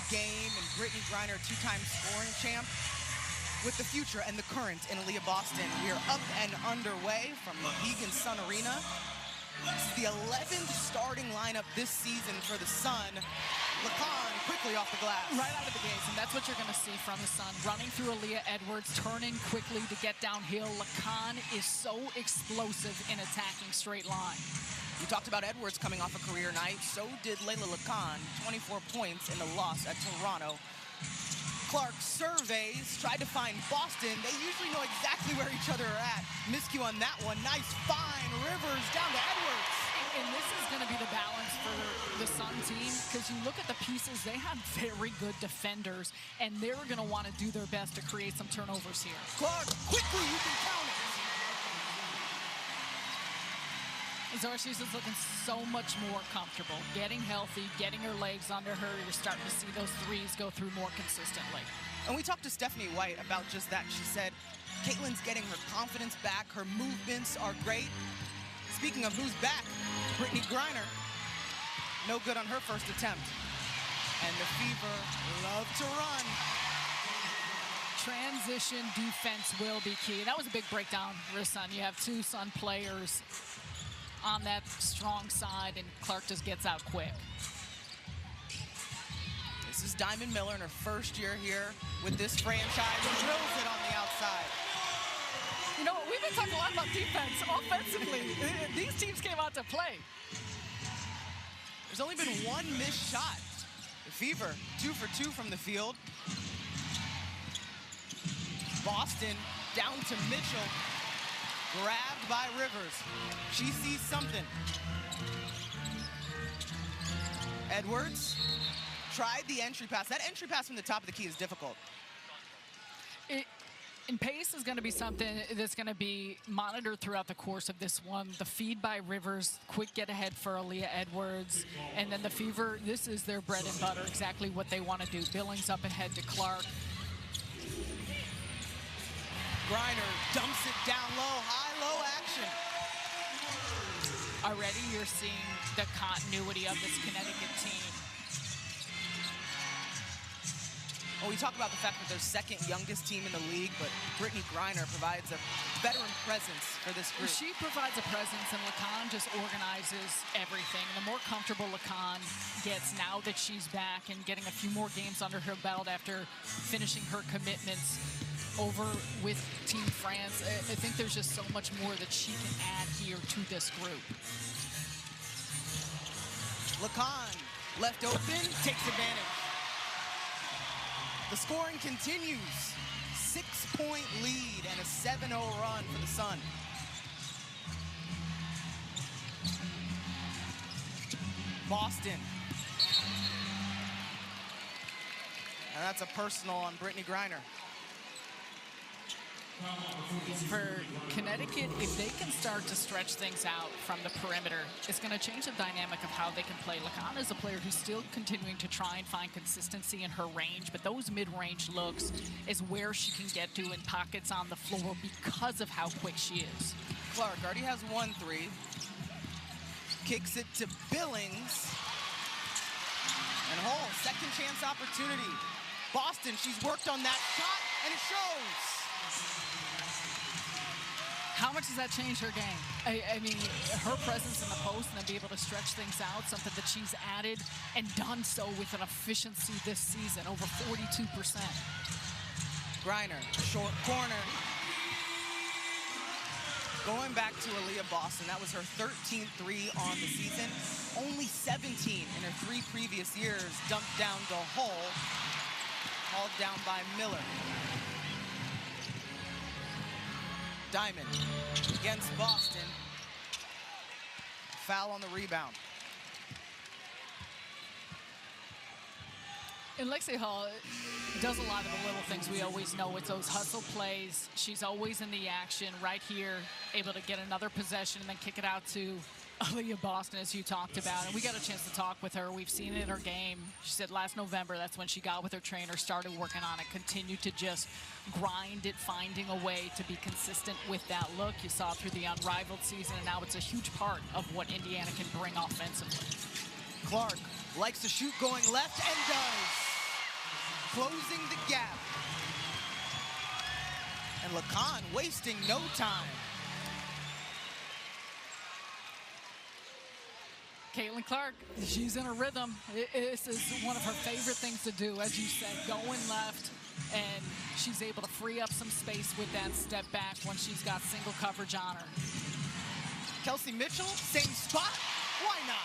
game, and Brittany Griner, two-time scoring champ. With the future and the current in Aaliyah Boston, we are up and underway from the Sun Arena. This is the 11th starting lineup this season for the Sun. Lacan quickly off the glass. Right out of the gates, and that's what you're going to see from the Sun. Running through Aaliyah Edwards, turning quickly to get downhill. Lacan is so explosive in attacking straight line. We talked about Edwards coming off a career night. So did Layla Lacan, 24 points in the loss at Toronto. Clark surveys, tried to find Boston. They usually know exactly where each other are at. Miscue on that one. Nice, fine. Rivers down to Edwards. And this is going to be the balance for the Sun team, because you look at the pieces, they have very good defenders, and they're going to want to do their best to create some turnovers here. Clark, quickly, you can count it. Zora, she's just looking so much more comfortable, getting healthy, getting her legs under her. You're starting to see those threes go through more consistently. And we talked to Stephanie White about just that. She said, Caitlin's getting her confidence back. Her movements are great. Speaking of who's back, Brittany Griner, no good on her first attempt. And the Fever love to run. Transition defense will be key. That was a big breakdown for the Sun. You have two Sun players on that strong side, and Clark just gets out quick. This is Diamond Miller in her first year here with this franchise. Drills it on the outside. You know, we've been talking a lot about defense. Offensively, these teams came out to play. There's only been one missed shot. The Fever, 2 for 2 from the field. Boston down to Mitchell. Grabbed by Rivers. She sees something. Edwards tried the entry pass. That entry pass from the top of the key is difficult. And pace is going to be something that's going to be monitored throughout the course of this one. The feed by Rivers, quick get ahead for Aaliyah Edwards. And then the Fever, this is their bread and butter, exactly what they want to do. Billings up ahead to Clark. Griner dumps it down low, high-low action. Already you're seeing the continuity of this Connecticut team. Well, we talk about the fact that they're second youngest team in the league, but Brittany Griner provides a veteran presence for this group. She provides a presence, and Lacan just organizes everything. The more comfortable Lacan gets now that she's back and getting a few more games under her belt after finishing her commitments over with Team France, I think there's just so much more that she can add here to this group. Lacan left open, takes advantage. The scoring continues. 6-point lead and a 7-0 run for the Sun. Boston. And that's a personal on Brittany Griner. For Connecticut, if they can start to stretch things out from the perimeter, it's going to change the dynamic of how they can play. Lacan is a player who's still continuing to try and find consistency in her range, but those mid-range looks is where she can get to in pockets on the floor because of how quick she is. Clark already has 1-3. Kicks it to Billings. And Hall, second chance opportunity. Boston, she's worked on that shot, and it shows. How much does that change her game? I mean, her presence in the post and then be able to stretch things out, something that she's added and done so with an efficiency this season, over 42%. Griner, short corner. Going back to Aaliyah Boston, that was her 13th three on the season. Only 17 in her 3 previous years. Dumped down to Hull, hauled down by Miller. Diamond against Boston. Foul on the rebound. And Lexi Hall does a lot of the little things we always know. It's those hustle plays. She's always in the action right here, able to get another possession and then kick it out to Aaliyah Boston, as you talked about. And we got a chance to talk with her. We've seen it in her game. She said last November, that's when she got with her trainer, started working on it, continued to just grind it, finding a way to be consistent with that look. You saw it through the unrivaled season, and now it's a huge part of what Indiana can bring offensively. Clark likes to shoot going left and does. closing the gap. And LeCon wasting no time. Caitlin Clark, she's in a rhythm. This is one of her favorite things to do, as you said, going left, and she's able to free up some space with that step back when she's got single coverage on her. Kelsey Mitchell, same spot. Why not?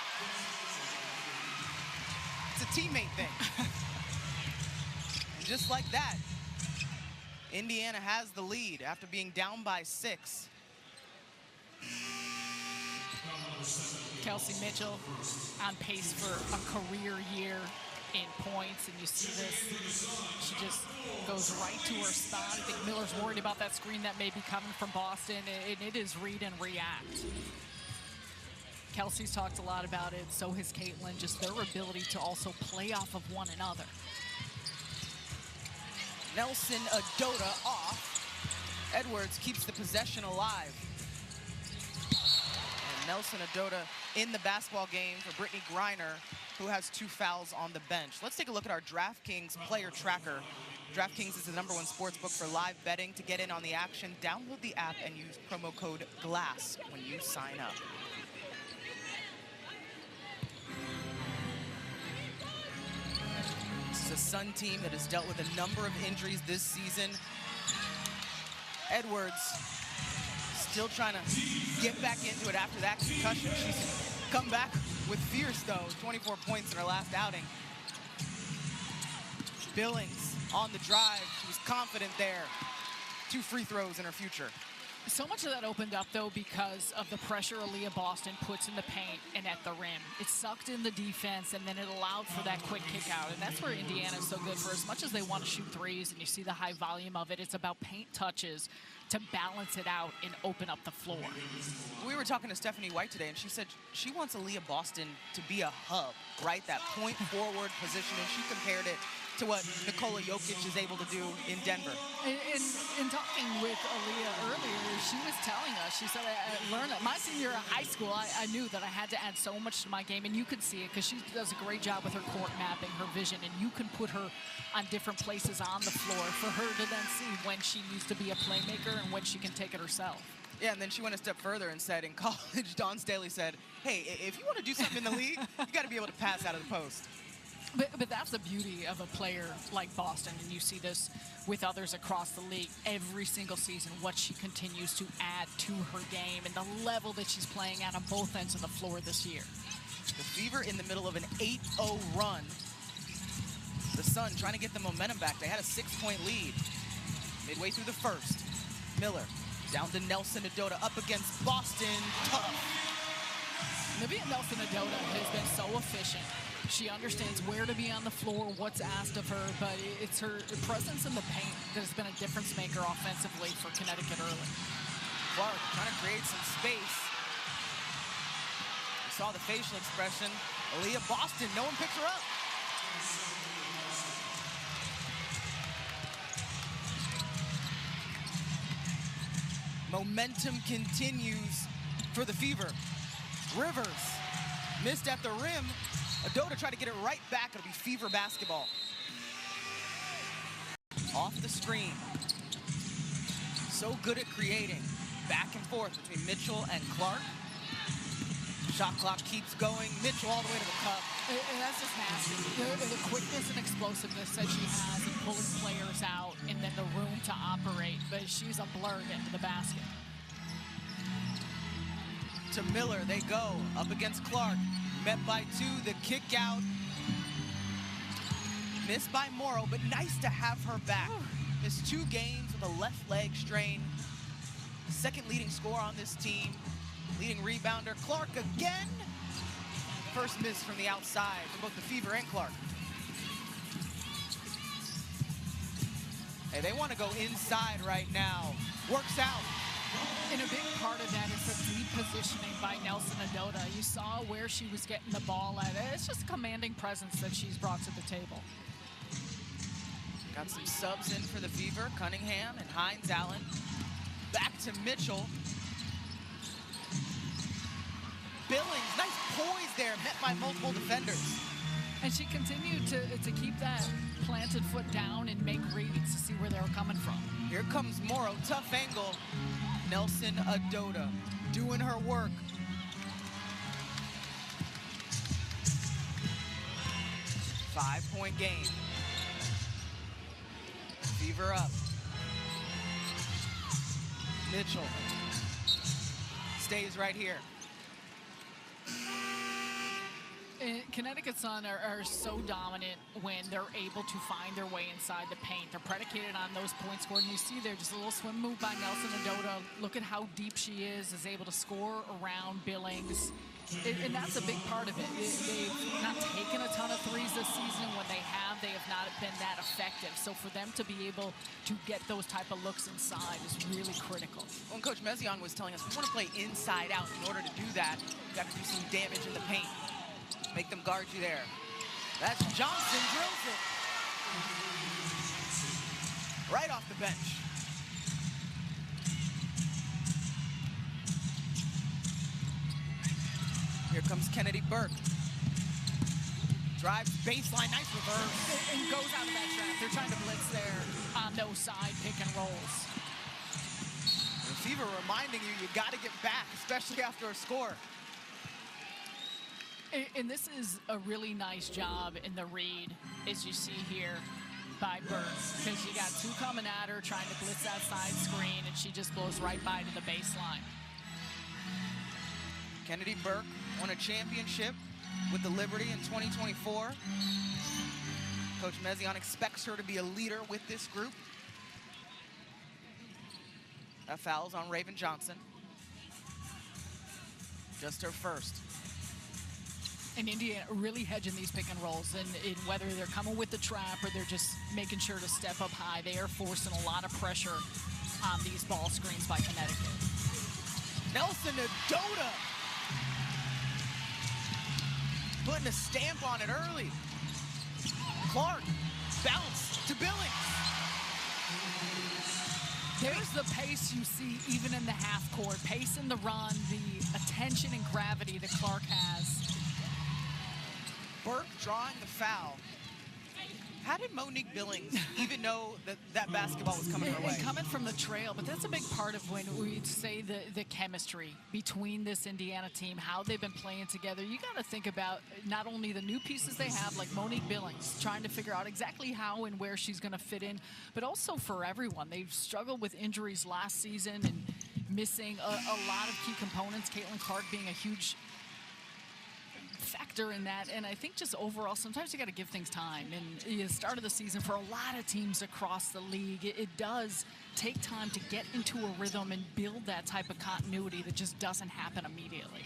It's a teammate thing. And just like that, Indiana has the lead after being down by 6. Kelsey Mitchell on pace for a career year in points, and you see this. She just goes right to her spot. I think Miller's worried about that screen that may be coming from Boston, and it is read and react. Kelsey's talked a lot about it, so has Caitlin, just their ability to also play off of one another. Nelson Adota off. Edwards keeps the possession alive. And Nelson Adota in the basketball game for Brittany Griner, who has 2 fouls on the bench. Let's take a look at our DraftKings player tracker. DraftKings is the #1 sportsbook for live betting. To get in on the action, download the app and use promo code GLASS when you sign up. This is a Sun team that has dealt with a number of injuries this season. Edwards still trying to get back into it after that concussion. She's come back with fierce, though. 24 points in her last outing. Billings on the drive. She was confident there. 2 free throws in her future. So much of that opened up, though, because of the pressure Aaliyah Boston puts in the paint and at the rim. It sucked in the defense, and then it allowed for that quick kick out. And that's where Indiana's so good. For as much as they want to shoot threes and you see the high volume of it, it's about paint touches to balance it out and open up the floor. We were talking to Stephanie White today, and she said she wants Aaliyah Boston to be a hub, right? That point forward position, and she compared it to what Nikola Jokic is able to do in Denver. In talking with Aaliyah earlier, she was telling us, she said, I learned that my senior year of high school, I knew that I had to add so much to my game, and you could see it because she does a great job with her court mapping, her vision, and you can put her on different places on the floor for her to then see when she needs to be a playmaker and when she can take it herself. Yeah, and then she went a step further and said in college, Dawn Staley said, hey, if you want to do something in the league, you got to be able to pass out of the post. But that's the beauty of a player like Boston, and you see this with others across the league every single season, what she continues to add to her game and the level that she's playing at on both ends of the floor this year. The Fever in the middle of an 8-0 run. The Sun trying to get the momentum back. They had a 6-point lead midway through the first. Miller down to Nelson Adota up against Boston. Tough. Navia Nelson Adota has been so efficient. She understands where to be on the floor, what's asked of her, but it's her presence in the paint that has been a difference maker offensively for Connecticut early. Clark trying to create some space. We saw the facial expression. Aaliyah Boston, no one picks her up. Momentum continues for the Fever. Rivers missed at the rim. Adota tried to get it right back. It'll be Fever basketball. Off the screen. So good at creating. Back and forth between Mitchell and Clark. Shot clock keeps going. Mitchell all the way to the cup. And that's just nasty. The quickness and explosiveness that she has in pulling players out and then the room to operate. But she's a blur into the basket. To Miller, they go up against Clark. Met by 2, the kick out. Missed by Morrow, but nice to have her back. Missed 2 games with a left leg strain. Second leading scorer on this team. Leading rebounder, Clark again. First miss from the outside for both the Fever and Clark. Hey, they want to go inside right now. Works out. And a big part of that is the deep positioning by Nelson Adota. You saw where she was getting the ball at. It's just a commanding presence that she's brought to the table. Got some subs in for the Fever. Cunningham and Hines Allen. Back to Mitchell. Billings, nice poise there, met by multiple defenders. And she continued to keep that planted tilted foot down and make reads to see where they were coming from. Here comes Morrow, tough angle. Nelson Adota doing her work. Five-point game. Fever up. Mitchell stays right here. Connecticut Sun are so dominant when they're able to find their way inside the paint. They're predicated on those points scored, and you see there just a little swim move by Nelson Adota. Look at how deep she is able to score around Billings. And that's a big part of it. They've not taken a ton of threes this season. When they have not been that effective. So for them to be able to get those type of looks inside is really critical. When Coach Mezion was telling us, we want to play inside out. In order to do that, you got to do some damage in the paint. Make them guard you there. That's Johnson, drills it. Right off the bench. Here comes Kennedy Burke. Drives baseline, nice reverse. And goes out of that trap. They're trying to blitz there on those side pick and rolls. The Fever reminding you got to get back, especially after a score. And this is a really nice job in the read, as you see here, by Burke. Because you got two coming at her, trying to blitz that side screen, and she just blows right by to the baseline. Kennedy Burke won a championship with the Liberty in 2024. Coach Mezion expects her to be a leader with this group. That foul's on Raven Johnson. Just her first. And Indiana really hedging these pick and rolls, and whether they're coming with the trap or they're just making sure to step up high, they are forcing a lot of pressure on these ball screens by Connecticut. Nelson Adota putting a stamp on it early. Clark, bounce to Billings. There's the pace you see even in the half court. Pace in the run, the attention and gravity that Clark has. Burke drawing the foul. How did Monique Billings even know that that basketball was coming her way? Coming from the trail, but that's a big part of when we say the chemistry between this Indiana team, how they've been playing together. You got to think about not only the new pieces they have, like Monique Billings, trying to figure out exactly how and where she's going to fit in, but also for everyone. They've struggled with injuries last season and missing a lot of key components, Caitlin Clark being a huge factor in that, and I think just overall sometimes you got to give things time. And the start of the season for a lot of teams across the league, it does take time to get into a rhythm and build that type of continuity that just doesn't happen immediately.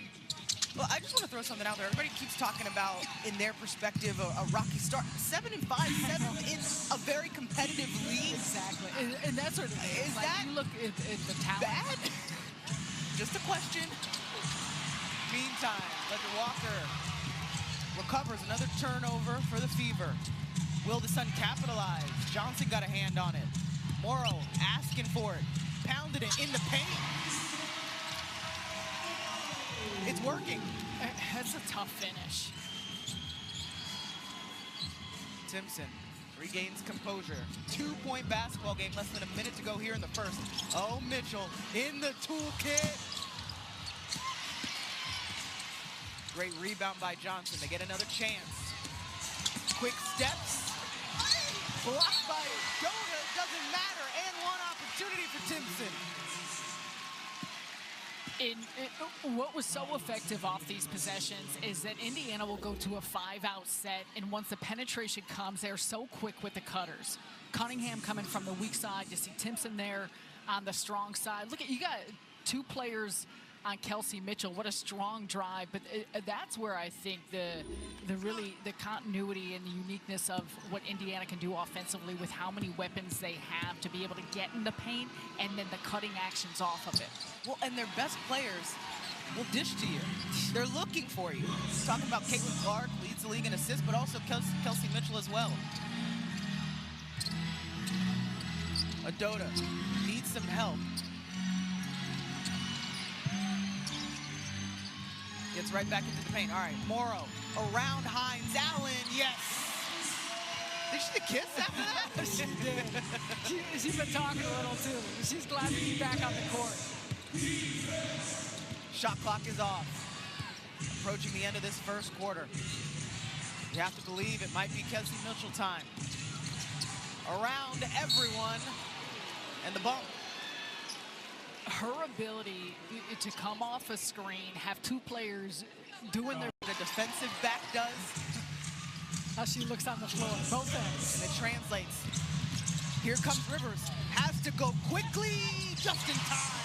Well, I just want to throw something out there. Everybody keeps talking about, in their perspective, a rocky start. 7-5, settled in a very competitive league. Exactly, and that's what it is. Is like, that you look at the talent. Bad? Just a question. Meantime, Ledger Walker recovers another turnover for the Fever. Will the Sun capitalize? Johnson got a hand on it. Morrow asking for it. Pounded it in the paint. It's working. That's a tough finish. Timpson regains composure. 2-point basketball game, less than a minute to go here in the first. Oh, Mitchell in the toolkit. Great rebound by Johnson. They get another chance. Quick steps. Blocked by Adota. Doesn't matter. And one opportunity for Timpson. What was so effective off these possessions is that Indiana will go to a 5-out set, and once the penetration comes, they're so quick with the cutters. Cunningham coming from the weak side. You see Timpson there on the strong side. Look at, you got two players on Kelsey Mitchell. What a strong drive, but that's where I think the continuity and the uniqueness of what Indiana can do offensively with how many weapons they have to be able to get in the paint and then the cutting actions off of it. Well, and their best players will dish to you. They're looking for you. Talking about Caitlin Clark, leads the league in assists, but also Kelsey Mitchell as well. Adota needs some help. Gets right back into the paint. All right, Morrow around Hines. Allen, yes. Did she kiss after that? She did. She's been talking a little too. She's glad to be back on the court. Shot clock is off. Approaching the end of this first quarter. You have to believe it might be Kesley Mitchell time. Around everyone, and the bump. Her ability to come off a screen, have two players doing their... The defensive back does. How she looks on the floor, both ends. And it translates. Here comes Rivers. Has to go quickly, just in time.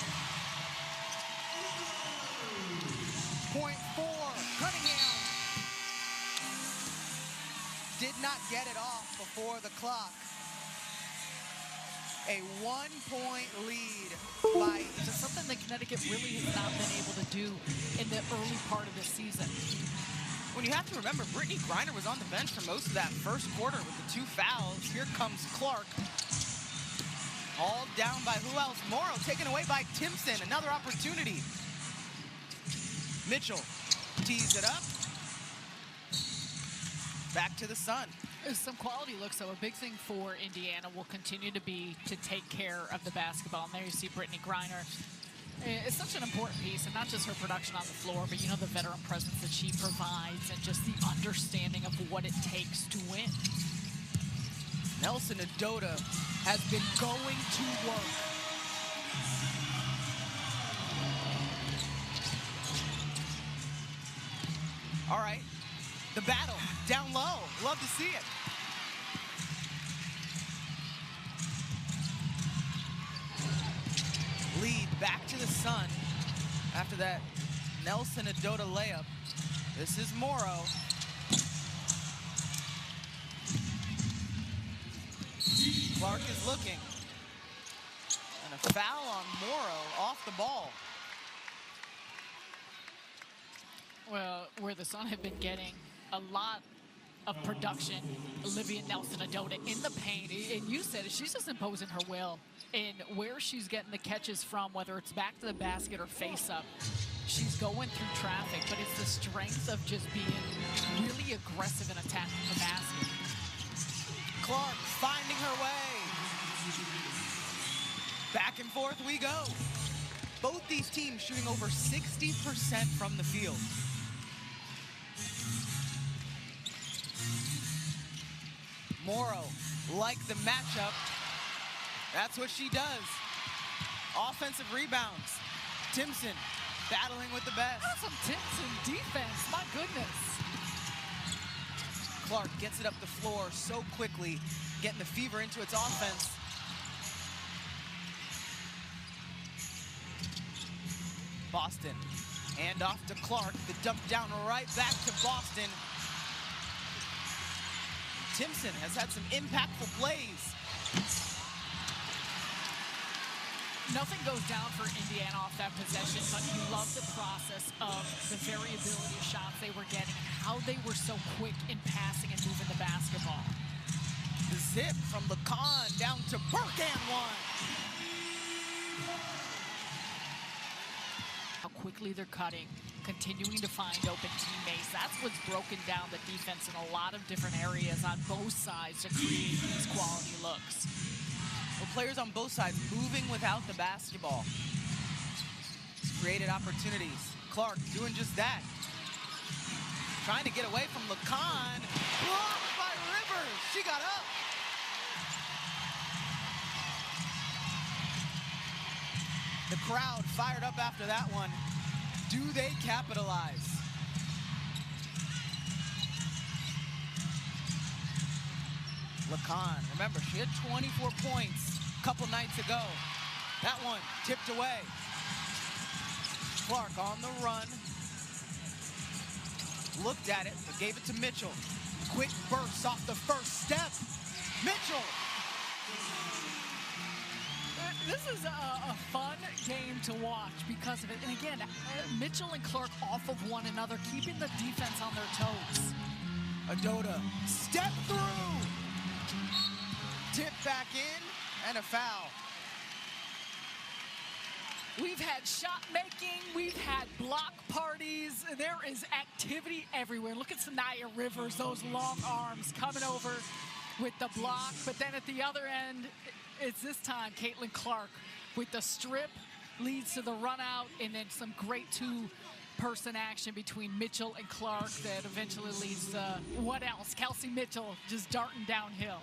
Point four, Cunningham. Did not get it off before the clock. A 1-point lead by... It's something that Connecticut really has not been able to do in the early part of the season. When you have to remember, Brittany Griner was on the bench for most of that first quarter with the 2 fouls. Here comes Clark. All down by who else? Morrow taken away by Timpson. Another opportunity. Mitchell tees it up. Back to the Sun. Some quality looks, so a big thing for Indiana will continue to be to take care of the basketball. And there you see Brittany Griner. It's such an important piece, and not just her production on the floor, but, you know, the veteran presence that she provides and just the understanding of what it takes to win. Nelson Adota has been going to work. All right, the battle down low. Love to see it. Lead back to the Sun after that Nelson Adota layup. This is Morrow. Clark is looking. And a foul on Morrow off the ball. Well, where the Sun have been getting a lot of production, Olivia Nelson-Adota in the paint, and you said it, she's just imposing her will in where she's getting the catches from, whether it's back to the basket or face up. She's going through traffic, but it's the strength of just being really aggressive in attacking the basket. Clark finding her way. Back and forth we go. Both these teams shooting over 60% from the field. Morrow, like the matchup, that's what she does. Offensive rebounds. Timpson battling with the best. That's some Timpson defense, my goodness. Clark gets it up the floor so quickly, getting the fever into its offense. Boston, hand off to Clark, the dump down right back to Boston. Timpson has had some impactful plays. Nothing goes down for Indiana off that possession, but you love the process of the variability of shots they were getting and how they were so quick in passing and moving the basketball. The zip from Lacan down to Burke and one. How quickly they're cutting, continuing to find open teammates. That's what's broken down the defense in a lot of different areas on both sides to create these quality looks. Well, players on both sides moving without the basketball. It's created opportunities. Clark doing just that. Trying to get away from Lacan. Blocked by Rivers. She got up. The crowd fired up after that one. Do they capitalize? Lacan, remember, she had 24 points a couple nights ago. That one tipped away. Clark on the run. Looked at it, but gave it to Mitchell. Quick burst off the first step. Mitchell. This is a fun game to watch because of it. And again, Mitchell and Clark off of one another, keeping the defense on their toes. Adota, step through. Tip back in, and a foul. We've had shot making, we've had block parties. There is activity everywhere. Look at Sanaya Rivers, those long arms coming over with the block, but then at the other end, it's this time Caitlin Clark with the strip, leads to the run out, and then some great two-person action between Mitchell and Clark that eventually leads to what else? Kelsey Mitchell just darting downhill.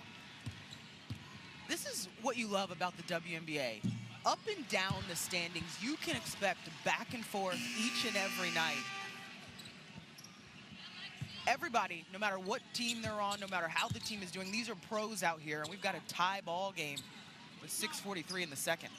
This is what you love about the WNBA. Up and down the standings, you can expect back and forth each and every night. Everybody, no matter what team they're on, no matter how the team is doing, these are pros out here, and we've got a tie ball game with 6:43 in the second.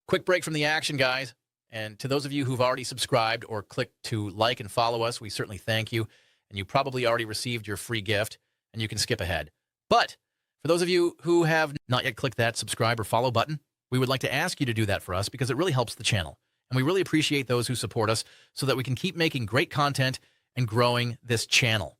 Quick break from the action, guys. And to those of you who've already subscribed or clicked to like and follow us, we certainly thank you. And you probably already received your free gift, and you can skip ahead. But for those of you who have not yet clicked that subscribe or follow button, we would like to ask you to do that for us because it really helps the channel. And we really appreciate those who support us so that we can keep making great content and growing this channel.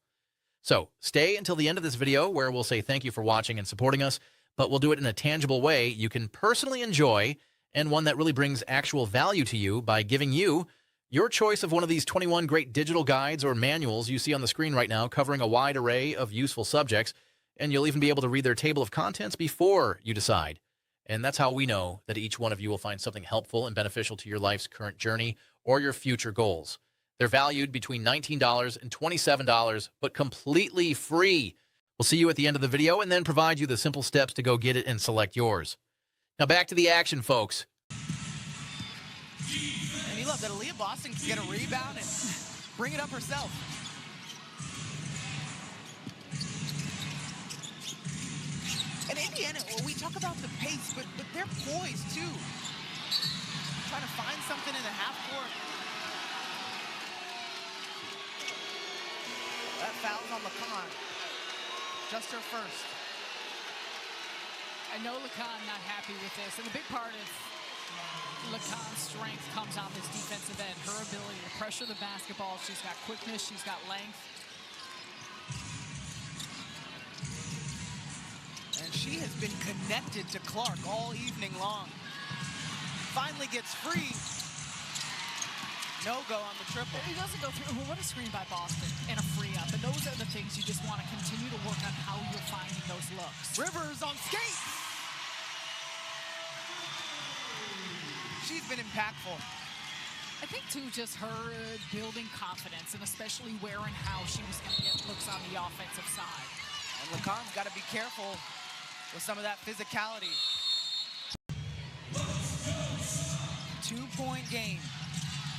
So stay until the end of this video where we'll say thank you for watching and supporting us, but we'll do it in a tangible way you can personally enjoy and one that really brings actual value to you by giving you your choice of one of these 21 great digital guides or manuals you see on the screen right now covering a wide array of useful subjects, and you'll even be able to read their table of contents before you decide. And that's how we know that each one of you will find something helpful and beneficial to your life's current journey or your future goals. They're valued between $19 and $27, but completely free. We'll see you at the end of the video and then provide you the simple steps to go get it and select yours. Now back to the action, folks. And you love that Aaliyah Boston can get a rebound and bring it up herself. And Indiana, well, we talk about the pace, but they're poised too. Trying to find something in the half court. That foul's on LeCon. Just her first. I know LeCon not happy with this, and a big part of LeCon's strength comes on this defensive end. Her ability to pressure the basketball. She's got quickness, she's got length. And she has been connected to Clark all evening long. Finally gets free. No go on the triple. He doesn't go through. Well, what a screen by Boston and a free up. And those are the things you just want to continue to work on how you're finding those looks. Rivers on skates. She's been impactful. I think, too, just her building confidence, and especially where and how she was going to get looks on the offensive side. And LeCon's got to be careful with some of that physicality. 2-point game.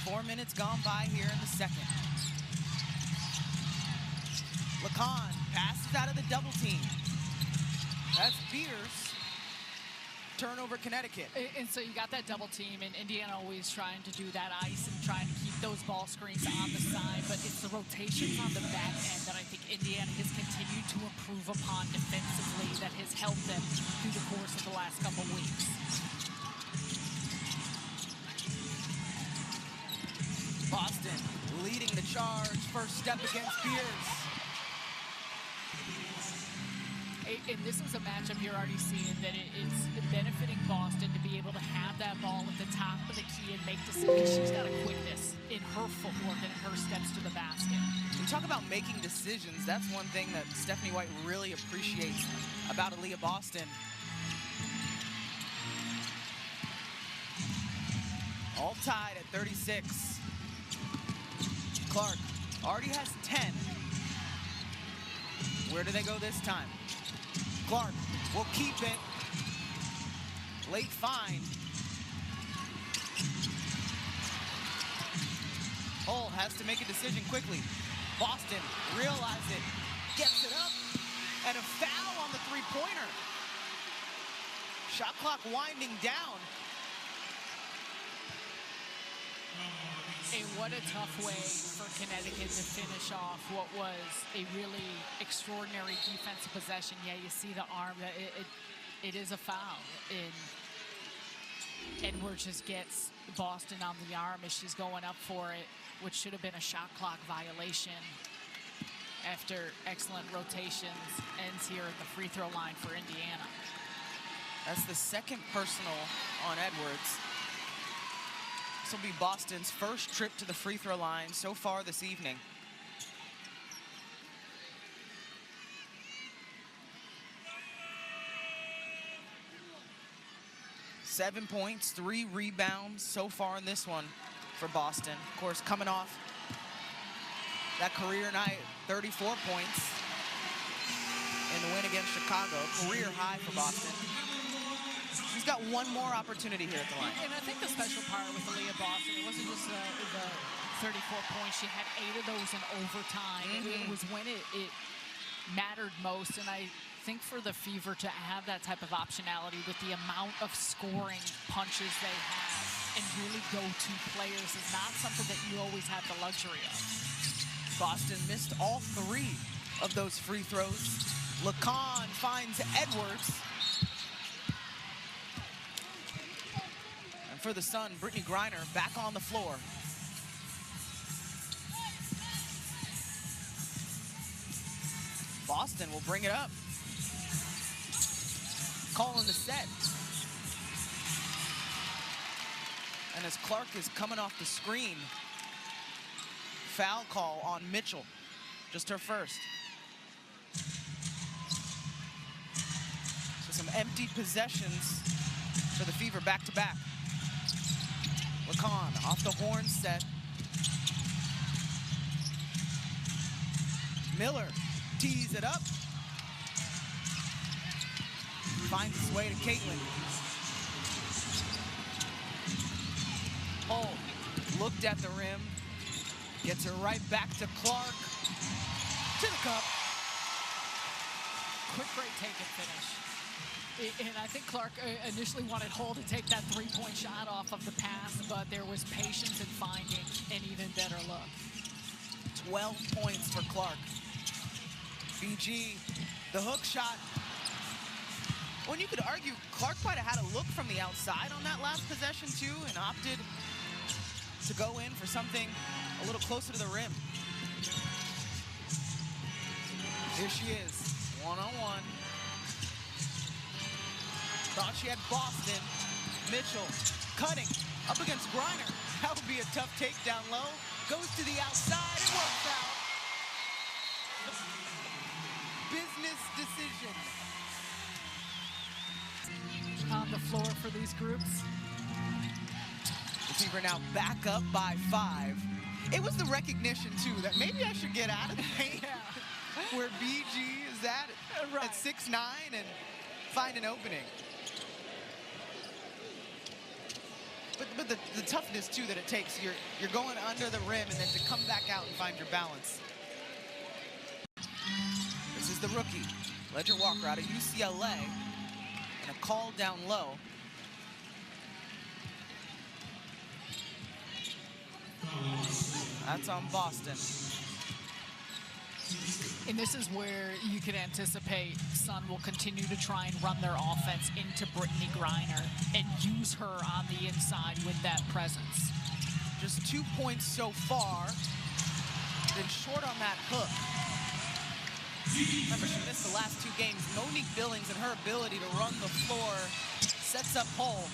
4 minutes gone by here in the second. LeCon passes out of the double team. That's Beers. Turnover Connecticut. And so you got that double team, and Indiana always trying to do that ice and trying to keep those ball screens on the side, but it's the rotations on the back end that I think Indiana has continued to improve upon defensively that has helped them through the course of the last couple weeks. Boston leading the charge. First step against Beers. And this is a matchup you're already seeing that it's benefiting Boston to be able to have that ball at the top of the key and make decisions. She's got a quickness in her footwork and her steps to the basket. We talk about making decisions. That's one thing that Stephanie White really appreciates about Aaliyah Boston. All tied at 36. Clark already has 10. Where do they go this time? Clark will keep it. Late find. Hull has to make a decision quickly. Boston realize it, gets it up, and a foul on the three-pointer. Shot clock winding down. And what a tough way for Connecticut to finish off what was a really extraordinary defensive possession. Yeah, you see the arm. It is a foul. And Edwards just gets Boston on the arm as she's going up for it, which should have been a shot clock violation after excellent rotations. Ends here at the free throw line for Indiana. That's the second personal on Edwards. This will be Boston's first trip to the free throw line so far this evening. Seven points, 3 rebounds so far in this one for Boston. Of course, coming off that career night, 34 points in the win against Chicago. Career high for Boston. She's got one more opportunity here at the line. And I think the special part with Aaliyah Boston, it wasn't just the 34 points. She had 8 of those in overtime. It was when it mattered most. And I think for the Fever to have that type of optionality with the amount of scoring punches they have and really go-to players is not something that you always have the luxury of. Boston missed all 3 of those free throws. Lacan finds Edwards. And for the Sun, Brittany Griner back on the floor. Boston will bring it up. Calling the set. And as Clark is coming off the screen, foul call on Mitchell, just her first. So some empty possessions for the Fever back-to-back. Lacan off the horn set. Miller tees it up. Finds his way to Caitlin. Oh, looked at the rim. Gets her right back to Clark. To the cup. Quick break, take and finish. And I think Clark initially wanted Hull to take that three-point shot off of the pass, but there was patience in finding an even better look. 12 points for Clark. BG, the hook shot. Well, you could argue Clark might have had a look from the outside on that last possession too and opted to go in for something a little closer to the rim. Here she is, one-on-one. Thought she had Boston. Mitchell cutting up against Griner. That would be a tough takedown low. Goes to the outside and works out. Business decision. On the floor for these groups. The Fever now back up by 5. It was the recognition, too, that maybe I should get out of the paint where BG is at 6'9" and find an opening. But the toughness, too, that it takes. You're going under the rim and then to come back out and find your balance. This is the rookie, Ledger Walker out of UCLA. And a call down low. That's on Boston. And this is where you can anticipate Sun will continue to try and run their offense into Brittany Griner and use her on the inside with that presence. Just 2 points so far. Been short on that hook. Remember, she missed the last 2 games. Monique Billings and her ability to run the floor sets up Hull.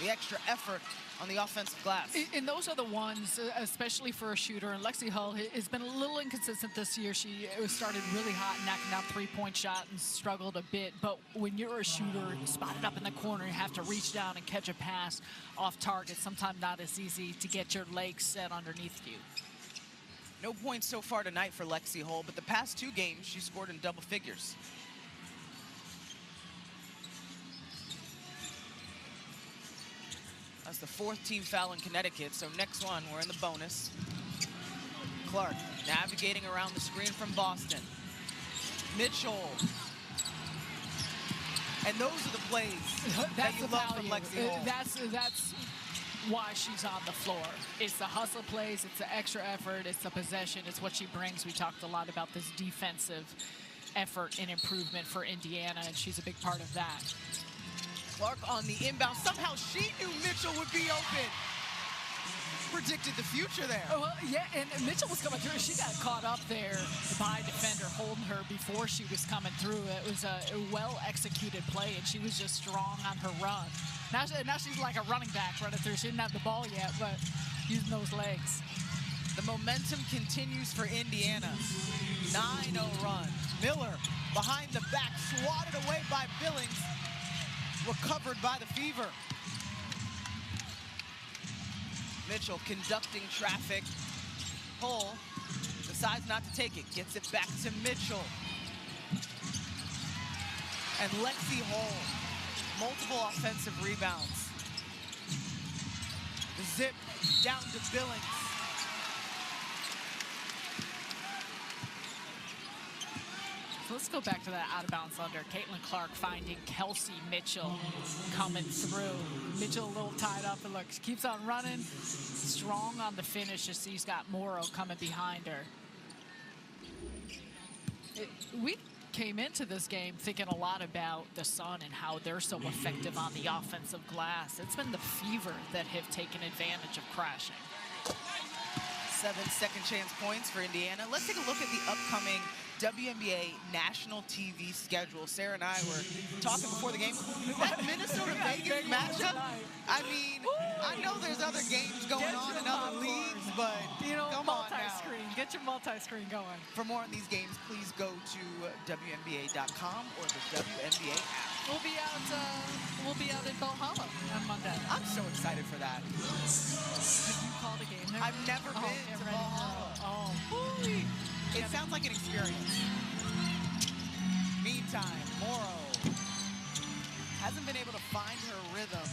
The extra effort on the offensive glass. And those are the ones, especially for a shooter. And Lexi Hull has been a little inconsistent this year. She started really hot, knocking down three-point shot and struggled a bit. But when you're a shooter, spotted up in the corner, you have to reach down and catch a pass off target. Sometimes not as easy to get your legs set underneath you. No points so far tonight for Lexi Hull, but the past 2 games, she scored in double figures. That's the 4th team foul in Connecticut, so next one, we're in the bonus. Clark navigating around the screen from Boston. Mitchell. And those are the plays that you love from Lexi Hull. That's why she's on the floor. It's the hustle plays, it's the extra effort, it's the possession, it's what she brings. We talked a lot about this defensive effort and improvement for Indiana, and she's a big part of that. Clark on the inbound. Somehow she knew Mitchell would be open. predicted the future there. Oh, well, yeah, and Mitchell was coming through. She got caught up there by a defender holding her before she was coming through. It was a well-executed play, and she was just strong on her run. Now she's like a running back running through. She didn't have the ball yet, but using those legs. The momentum continues for Indiana. 9-0 run. Miller behind the back, swatted away by Billings. Recovered by the Fever. Mitchell conducting traffic. Hull decides not to take it. Gets it back to Mitchell. And Lexi Hull. Multiple offensive rebounds. The zip down to Billings. So let's go back to that out-of-bounds under. Caitlin Clark finding Kelsey Mitchell coming through. Mitchell a little tied up, and look, she keeps on running. Strong on the finish as she's got Morrow coming behind her. We came into this game thinking a lot about the Sun and how they're so effective on the offensive glass. It's been the Fever that have taken advantage of crashing. 7 second chance points for Indiana. Let's take a look at the upcoming WNBA national TV schedule. Sarah and I were talking before the game. That Minnesota-Vegas matchup, I mean, I know there's other games going on in other leagues, but you know, come on now. multi-screen. Get your multi-screen going. For more on these games, please go to WNBA.com or the WNBA app. We'll be out in Valhalla on Monday. I'm so excited for that. Have you called a game there? I've never been to Valhalla. Oh, it sounds like an experience. Meantime, Morrow hasn't been able to find her rhythm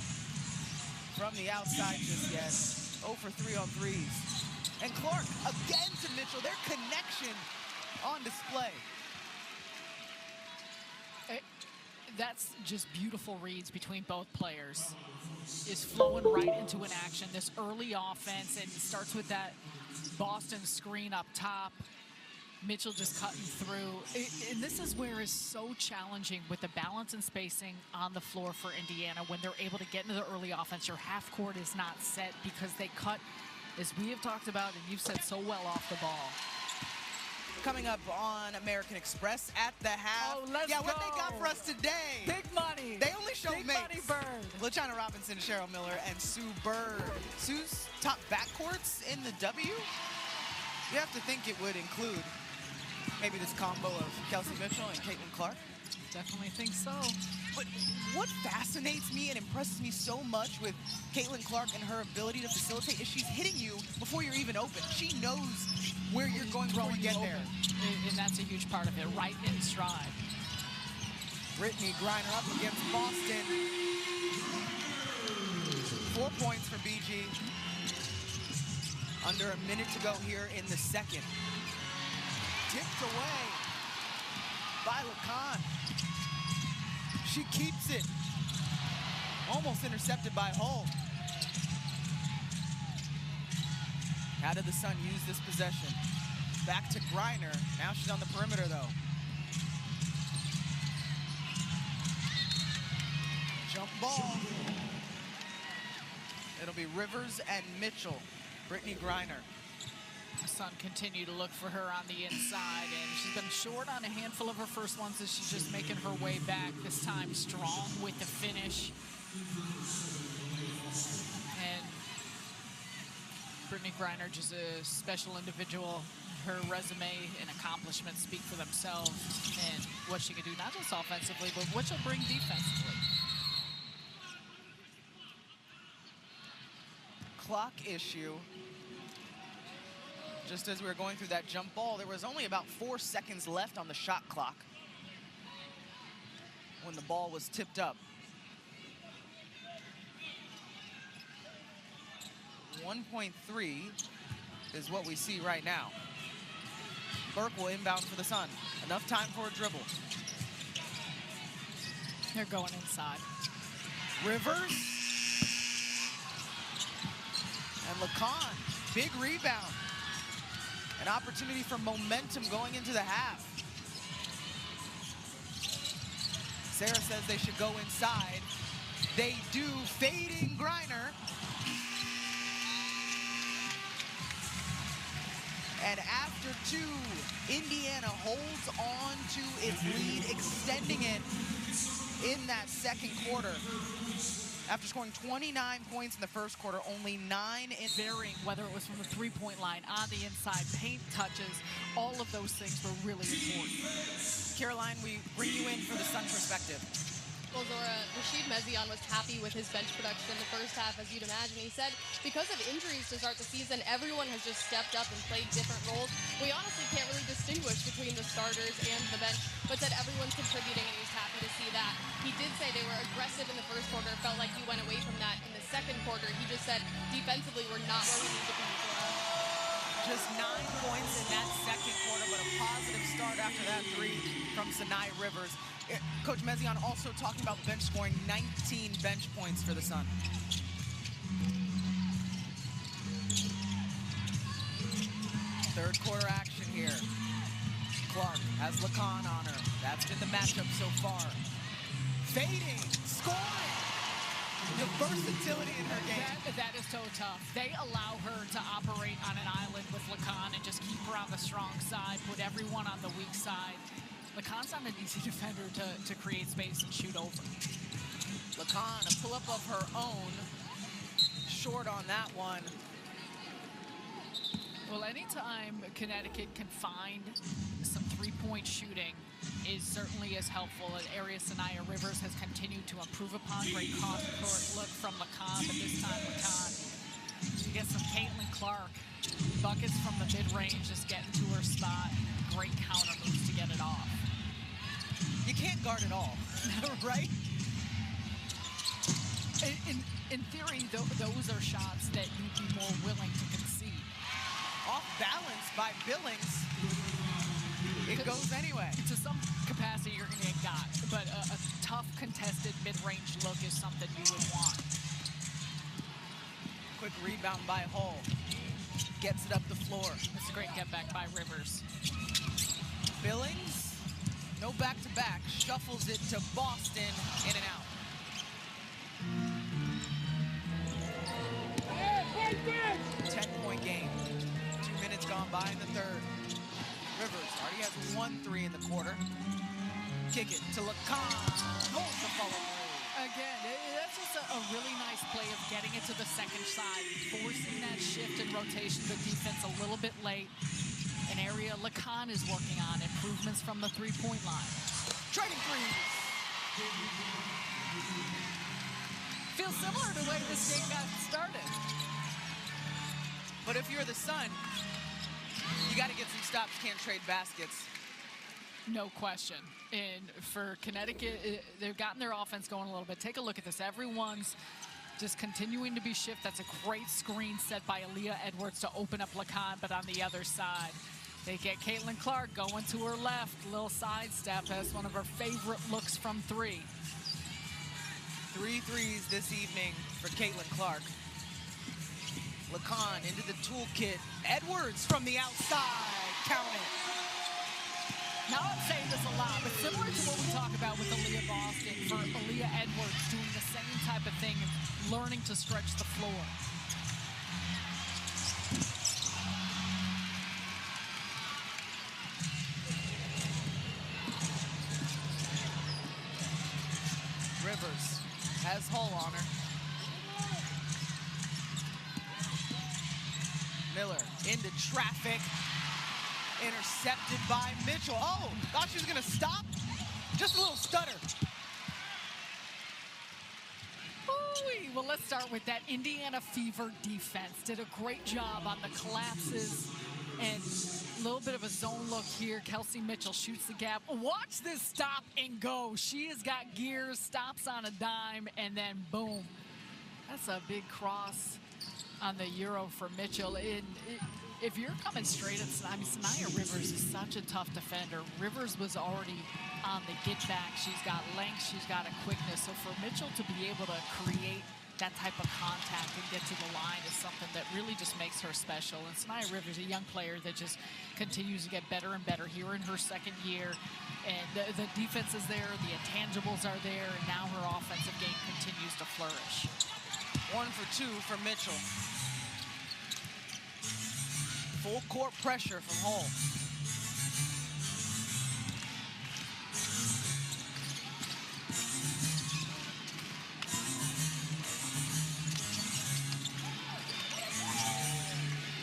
from the outside just yet. 0 for 3 on threes. And Clark again to Mitchell. Their connection on display. That's just beautiful reads between both players. Is flowing right into an action. This early offense, and it starts with that Boston screen up top. Mitchell just cutting through. And this is where it's so challenging with the balance and spacing on the floor for Indiana when they're able to get into the early offense. Your half court is not set because they cut, as we have talked about, and you've said so well, off the ball. Coming up on American Express at the half. Oh, let's what go. they got for us today. Big money. They only show Big mates. money Bird. LaChana Robinson, Cheryl Miller, and Sue Bird. Sue's top backcourts in the W? You have to think it would include maybe this combo of Kelsey Mitchell and Caitlin Clark. Definitely think so. But what fascinates me and impresses me so much with Caitlin Clark and her ability to facilitate is she's hitting you before you're even open. She knows where you're going before you get there. And that's a huge part of it, right in stride. Brittany Griner up against Boston. 4 points for BG. Under a minute to go here in the second. Tipped away by LeCon. She keeps it. Almost intercepted by Hull. How did the Sun use this possession? Back to Griner. Now she's on the perimeter, though. Jump ball. It'll be Rivers and Mitchell. Brittany Griner. The Sun continue to look for her on the inside, and she's been short on a handful of her first ones as she's just making her way back. This time strong with the finish. And Brittany Griner, just a special individual. Her resume and accomplishments speak for themselves, and what she can do, not just offensively, but what she'll bring defensively. Clock issue. Just as we were going through that jump ball, there was only about 4 seconds left on the shot clock when the ball was tipped up. 1.3 is what we see right now. Burke will inbound for the Sun. Enough time for a dribble. They're going inside. Rivers. And LeCon, big rebound. An opportunity for momentum going into the half. Sarah says they should go inside. They do. Fading Griner. after 2. Indiana holds on to its lead, extending it in that second quarter. After scoring 29 points in the first quarter, only 9 in Varying, whether it was from the three-point line, on the inside, paint touches, all of those things were really important. Caroline, we bring you in for the Sun perspective. Well, Zora, Rashid Mezion was happy with his bench production in the first half, as you'd imagine. He said because of injuries to start the season, everyone has just stepped up and played different roles. We honestly can't really distinguish between the starters and the bench, but said everyone's contributing, and he's happy to see that. He did say they were aggressive in the first quarter, felt like he went away from that in the second quarter. He just said defensively we're not where we need to be, Zora. Just 9 points in that second quarter, but a positive start after that 3 from Sinai Rivers. Coach Mezion also talking about bench scoring, 19 bench points for the Sun. Third quarter action here. Clark has Lacan on her. That's been the matchup so far. Fading, scoring. The versatility in her game. That is so tough. They allow her to operate on an island with Lacan and just keep her on the strong side, put everyone on the weak side. Lacan's not an easy defender to create space and shoot over. Lacan, a pull-up of her own. Short on that one. Well, anytime Connecticut can find some three-point shooting is certainly as helpful. An area Sinai Rivers has continued to improve upon. Great cross-court look from Lacan, but this time Lacan. She gets some Caitlin Clark. Buckets from the mid-range, just getting to her spot. Great counter moves to get it off. You can't guard it all, right? In theory, those are shots that you'd be more willing to concede. Off balance by Billings. It goes anyway. To some capacity, you're going to get got, but a tough, contested mid-range look is something you would want. Quick rebound by Hull. Gets it up the floor. That's a great get back by Rivers. Billings, no back-to-back, shuffles it to Boston, in and out. Yeah, 10-point game. 2 minutes gone by in the third. Rivers already has 1-3 in the quarter. Kick it to Lacan. Holds the follow-through. Again, that's just a really nice play of getting it to the second side, forcing that shift in rotation of the defense a little bit late. An area Lacan is working on, improvements from the three-point line. Trading threes. Feels similar to the way this game got started. But if you're the Sun, you got to get some stops, can't trade baskets. No question. And for Connecticut, they've gotten their offense going a little bit. Take a look at this. Everyone's just continuing to be shift. That's a great screen set by Aaliyah Edwards to open up Lacan, but on the other side, they get Caitlin Clark going to her left. Little sidestep. That's one of her favorite looks from 3. 3 threes this evening for Caitlin Clark. Lacan into the toolkit. Edwards from the outside. Count it. Now I'm saying this a lot, but similar to what we talk about with Aaliyah Boston, for Aaliyah Edwards doing the same type of thing, learning to stretch the floor. Rivers has Hull on her. Miller into traffic. Intercepted by Mitchell. Oh, thought she was gonna stop. Just a little stutter. Ooh-wee. Well, let's start with that Indiana Fever defense. Did a great job on the collapses and a little bit of a zone look here. Kelsey Mitchell shoots the gap. Watch this stop and go. She has got gears, stops on a dime, and then boom. That's a big cross on the Euro for Mitchell. If you're coming straight at Sinai Rivers is such a tough defender. Rivers was already on the get back. She's got length, she's got a quickness. So for Mitchell to be able to create that type of contact and get to the line is something that really just makes her special. And Sinai Rivers, a young player that just continues to get better and better here in her second year. And the defense is there, the intangibles are there, and now her offensive game continues to flourish. 1 for 2 for Mitchell. Full court pressure from Hull.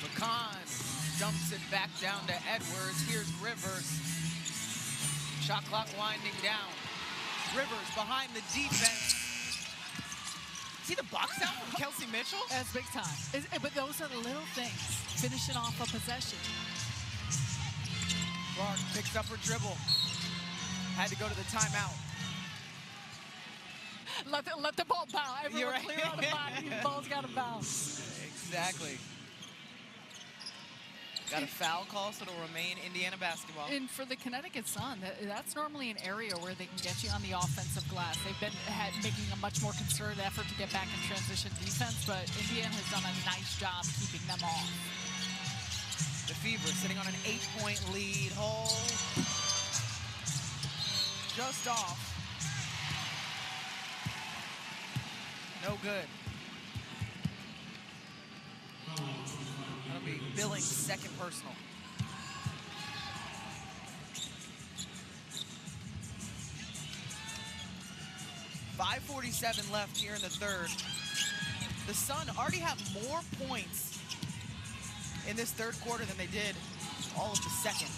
McCann dumps it back down to Edwards. Here's Rivers. Shot clock winding down. Rivers behind the defense. See the box out from Kelsey Mitchell? That's big time. But those are the little things. Finishing off a possession. Clark picks up her dribble. Had to go to the timeout. Let the ball bounce. Everyone You're right. clear on the body. The ball's got to bounce. Exactly. Got a foul call, so it'll remain Indiana basketball. And for the Connecticut Sun, that's normally an area where they can get you on the offensive glass. They've been making a much more concerted effort to get back in transition defense, but Indiana has done a nice job keeping them off. The Fever sitting on an 8-point lead. Hull just off. No good. That'll be Billings' second personal. .547 left here in the third. The Sun already have more points in this third quarter than they did all of the second.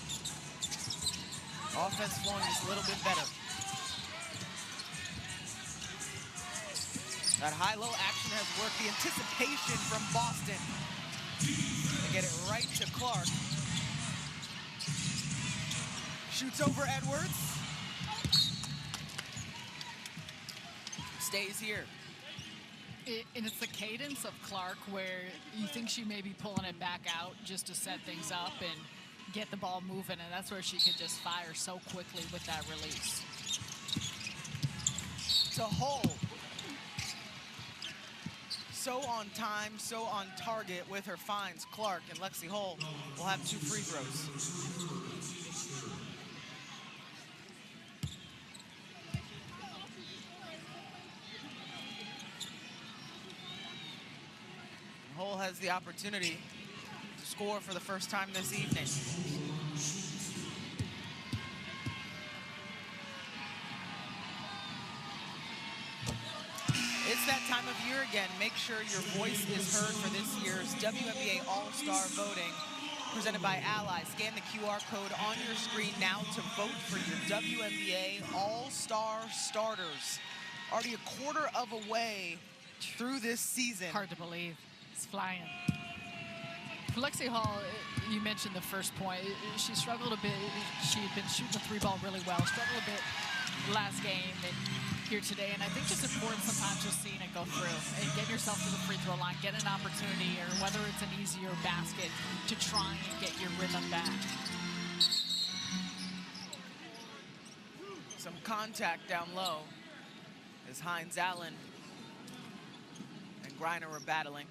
Offense flowing just a little bit better. That high-low action has worked. The anticipation from Boston. They get it right to Clark. Shoots over Edwards. Stays here. And it's the cadence of Clark where you think she may be pulling it back out just to set things up and get the ball moving, and that's where she could just fire so quickly with that release. To Hull. So on time, so on target with her finds. Clark and Lexi Hull will have 2 free throws. Hull has the opportunity to score for the first time this evening. It's that time of year again. Make sure your voice is heard for this year's WNBA All-Star voting presented by Ally. Scan the QR code on your screen now to vote for your WNBA All-Star starters. Already a quarter of a way through this season. Hard to believe. It's flying. For Lexi Hall, you mentioned the first point. She struggled a bit. She had been shooting the 3-ball really well. Struggled a bit last game and here today. And I think it's important sometimes just seeing it go through and getting yourself to the free throw line, get an opportunity, or whether it's an easier basket to try and get your rhythm back. Some contact down low as Hines Allen and Griner were battling.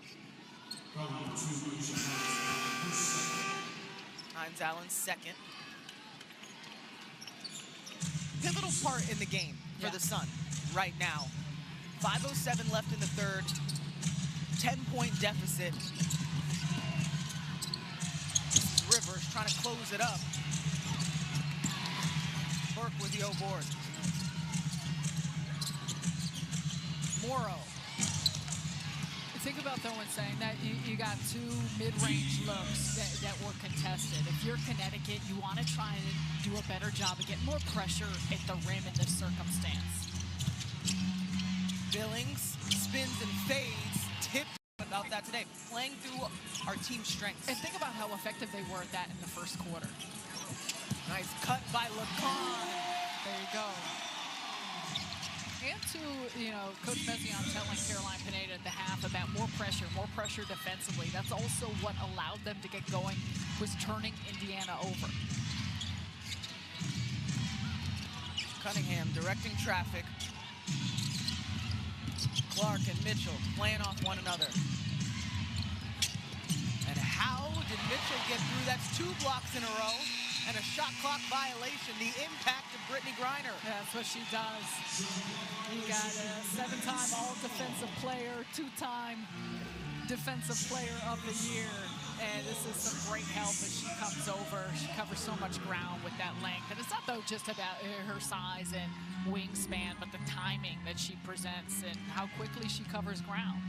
Hines Allen's second. Pivotal part in the game for the Sun right now. 5:07 left in the third. 10-point deficit. Rivers trying to close it up. Burke with the O-board. Morrow. Think about, though, when saying that you got 2 mid-range looks that were contested. If you're Connecticut, you want to try and do a better job of getting more pressure at the rim in this circumstance. Billings spins and fades. Tipped about that today. Playing through our team's strengths. And think about how effective they were at that in the first quarter. Nice cut by LeCon. There you go. And to, Coach Mezion telling Caroline Pineda at the half about more pressure defensively. That's also what allowed them to get going, was turning Indiana over. Cunningham directing traffic. Clark and Mitchell playing off one another. And how did Mitchell get through? That's 2 blocks in a row. And a shot clock violation, the impact of Brittany Griner. That's what she does. You got a 7-time All-Defensive Player, 2-time Defensive Player of the Year. And this is some great help as she comes over. She covers so much ground with that length. And it's not, though, just about her size and wingspan, but the timing that she presents and how quickly she covers ground.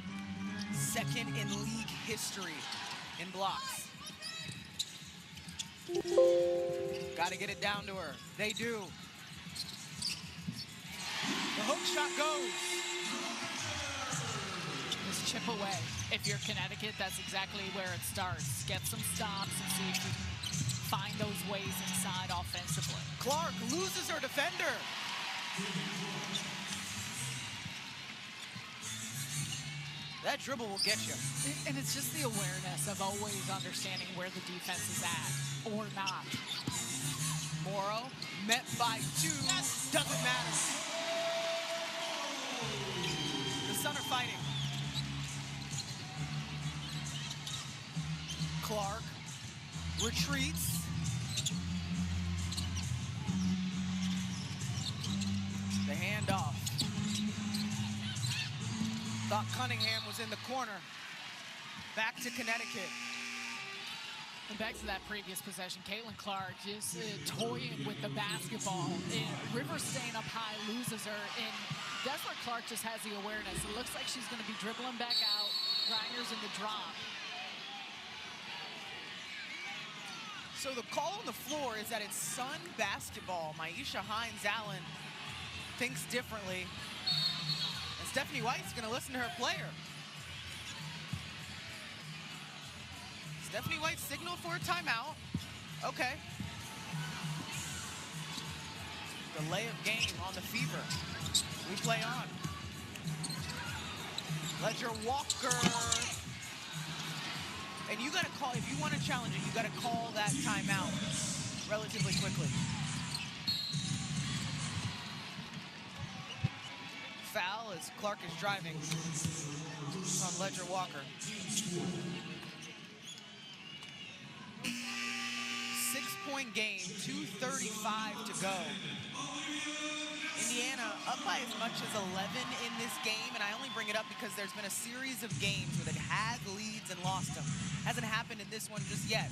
Second in league history in blocks. Got to get it down to her. They do. The hook shot goes. Just chip away. If you're Connecticut, that's exactly where it starts. Get some stops and see if you can find those ways inside offensively. Clark loses her defender. That dribble will get you. And it's just the awareness of always understanding where the defense is at or not. Morrow met by 2. Doesn't matter. The Sun are fighting. Clark retreats. The handoff. Thought Cunningham was in the corner. Back to Connecticut. And back to that previous possession, Caitlin Clark just toying with the basketball. Rivers staying up high, loses her, and that's where Clark just has the awareness. It looks like she's going to be dribbling back out. Grinders in the drop. So the call on the floor is that it's Sun basketball. Maisha Hines-Allen thinks differently. And Stephanie White's going to listen to her player. Stephanie White signaled for a timeout. Okay. Delay of game on the Fever. We play on. Ledger Walker. And you got to call, if you want to challenge it, you got to call that timeout relatively quickly. Foul as Clark is driving on Ledger Walker. 6-point game, 2:35 to go. Indiana up by as much as 11 in this game, and I only bring it up because there's been a series of games where they've had leads and lost them. Hasn't happened in this one just yet.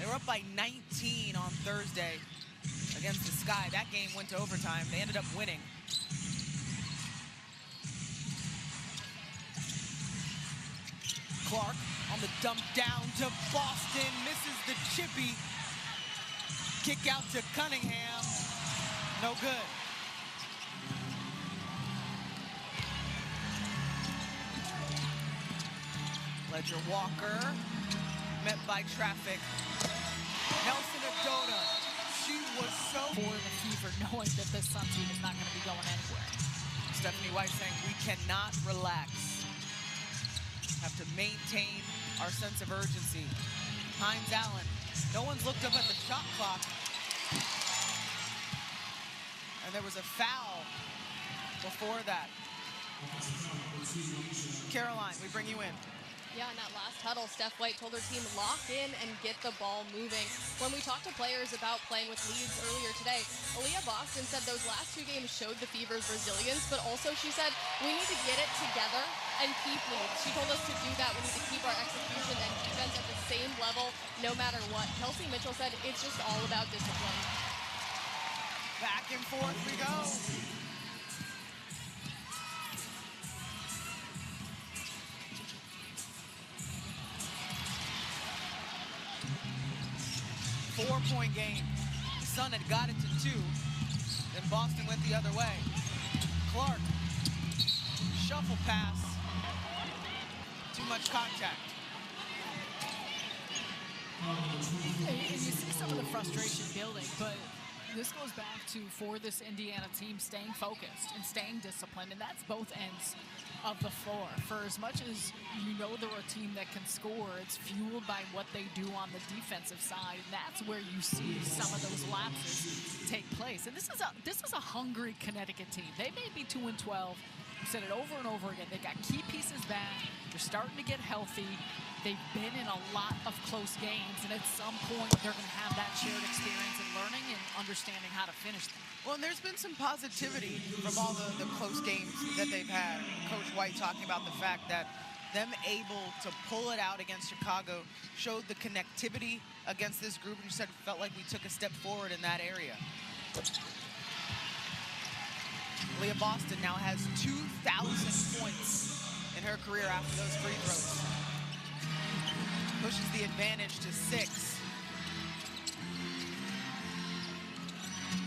They were up by 19 on Thursday against the Sky. That game went to overtime. They ended up winning. Clark on the dump down to Boston, misses the chippy. Kick out to Cunningham, no good. Ledger Walker, met by traffic. Nelson Adota, she was so... For the Fever, knowing that this Sun team is not going to be going anywhere. Stephanie White saying we cannot relax. Have to maintain our sense of urgency. Hines-Allen, no one's looked up at the shot clock. And there was a foul before that. Caroline, we bring you in. Yeah, in that last huddle, Steph White told her team lock in and get the ball moving. When we talked to players about playing with leads earlier today, Aaliyah Boston said those last 2 games showed the Fever's resilience, but also she said we need to get it together and keep leads. She told us to do that. We need to keep our execution and defense at the same level no matter what. Kelsey Mitchell said it's just all about discipline. Back and forth we go. Four-point game. The Sun had got it to 2. Then Boston went the other way. Clark, shuffle pass. Too much contact. And you see some of the frustration building, but this goes back to, for this Indiana team, staying focused and staying disciplined, and that's both ends of the floor. For as much as you know they're a team that can score, it's fueled by what they do on the defensive side, and that's where you see some of those lapses take place. And this is a hungry Connecticut team. They may be 2-12. I've said it over and over again. They got key pieces back. They're starting to get healthy. They've been in a lot of close games, and at some point they're going to have that shared experience in learning and understanding how to finish them. Well, and there's been some positivity from all the close games that they've had. Coach White talking about the fact that them able to pull it out against Chicago showed the connectivity against this group, and you said it felt like we took a step forward in that area. Leah Boston now has 2,000 points in her career after those free throws. Pushes the advantage to 6.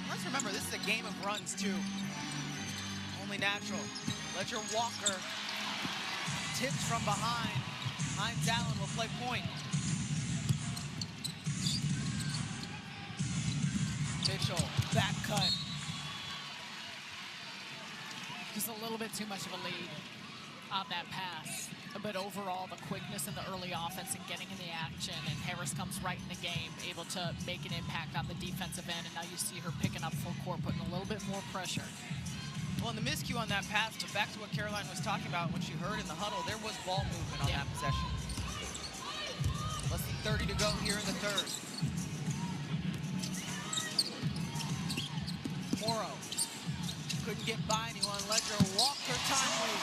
Let's remember, this is a game of runs, too. Only natural. Ledger Walker tips from behind. Hines Allen will play point. Mitchell, back cut. Just a little bit too much of a lead on that pass. But overall, the quickness in the early offense and getting in the action, and Harris comes right in the game, able to make an impact on the defensive end, and now you see her picking up full court, putting a little bit more pressure. Well, and the miscue on that pass, but back to what Caroline was talking about when she heard in the huddle, there was ball movement on that possession. Less than 30 to go here in the third. Morrow couldn't get by anyone. Ledger walked her timely.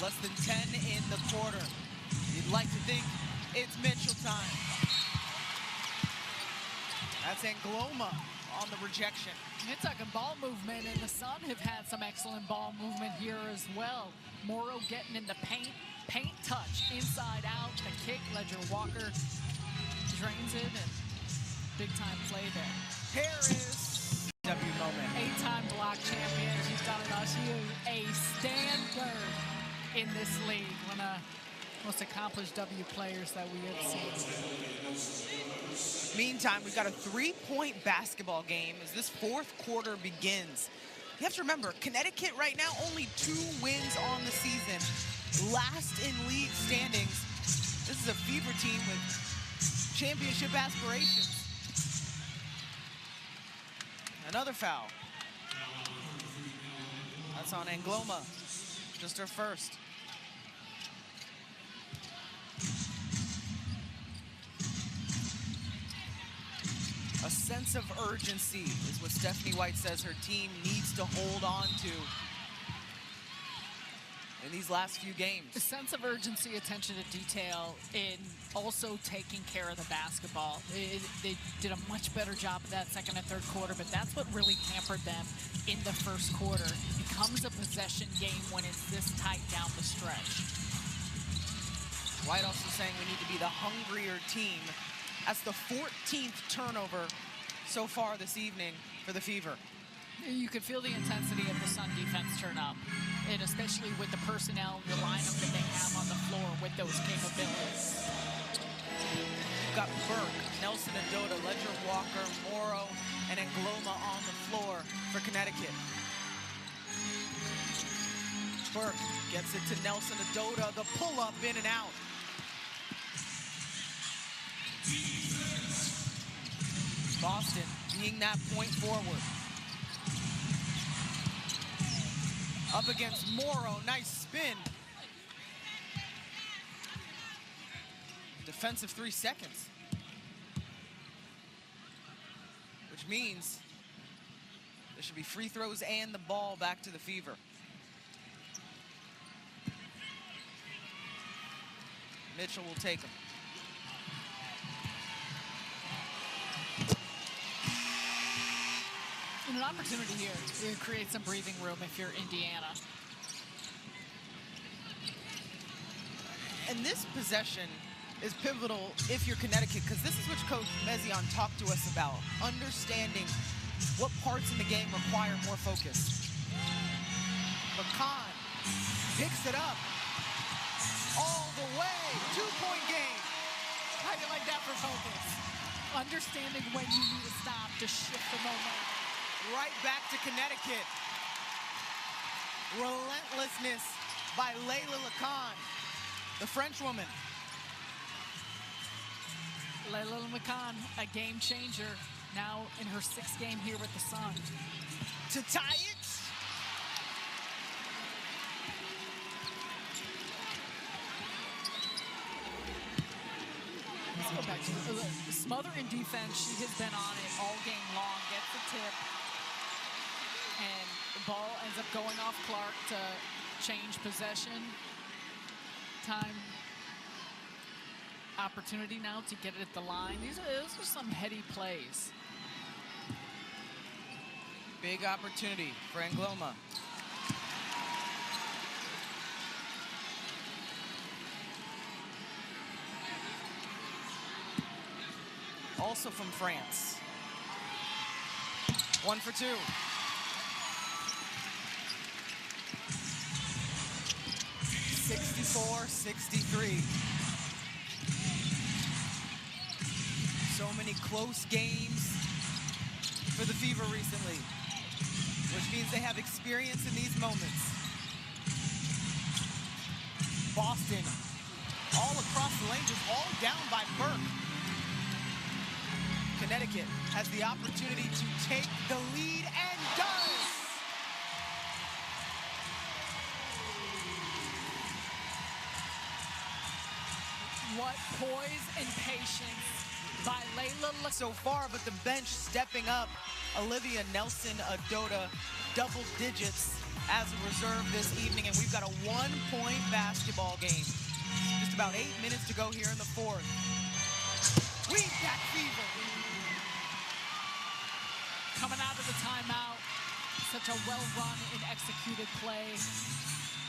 Less than 10 in the quarter. You'd like to think it's Mitchell time. That's Angloma on the rejection. You're talking ball movement, and the Sun have had some excellent ball movement here as well. Morrow getting in the paint touch, inside out, the kick. Ledger Walker drains it, and big time play there. Harris, W moment. 8-time block champion. She's done it all. She is a standard in this league. One of the most accomplished W players that we have seen. Meantime, we've got a 3-point basketball game as this fourth quarter begins. You have to remember, Connecticut right now only 2 wins on the season. Last in league standings. This is a Fever team with championship aspirations. Another foul. That's on Angloma. Just her first. A sense of urgency is what Stephanie White says her team needs to hold on to in these last few games. A sense of urgency, attention to detail, and also taking care of the basketball. They did a much better job of that second and third quarter, but that's what really hampered them in the first quarter. It becomes a possession game when it's this tight down the stretch. White also saying we need to be the hungrier team. That's the 14th turnover so far this evening for the Fever. You could feel the intensity of the Sun defense turn up, and especially with the personnel, the lineup that they have on the floor with those capabilities. You've got Burke, Nelson Adota, Ledger Walker, Morrow, and Angloma on the floor for Connecticut. Burke gets it to Nelson Adota, the pull-up in and out. Boston being that point forward. Up against Morrow, nice spin. Defensive 3 seconds. Which means there should be free throws and the ball back to the Fever. Mitchell will take them. And an opportunity here to create some breathing room if you're Indiana. And this possession is pivotal if you're Connecticut, because this is what Coach Mezion talked to us about, understanding what parts in the game require more focus. McCann picks it up all the way. 2-point game. How do you like that for focus? Understanding when you need to stop to shift the momentum. Right back to Connecticut. Relentlessness by Layla Lacan, the French woman. Layla Lacan, a game changer, now in her 6th game here with the Sun. To tie it. Let's go back to the smother in defense. She has been on it all game long. Gets the tip. The ball ends up going off Clark to change possession. Time. Opportunity now to get it at the line. Those are some heady plays. Big opportunity for Angloma. Also from France. 1 for 2. (64-63). So many close games for the Fever recently, which means they have experience in these moments. Boston, all across the lane, just all down by Burke. Connecticut has the opportunity to take the lead and does. What poise and patience by Layla so far, but the bench stepping up. Olivia Nelson-Adota, double digits as a reserve this evening, and we've got a 1-point basketball game. Just about 8 minutes to go here in the fourth. We got Fever. coming out of the timeout. Such a well-run and executed play.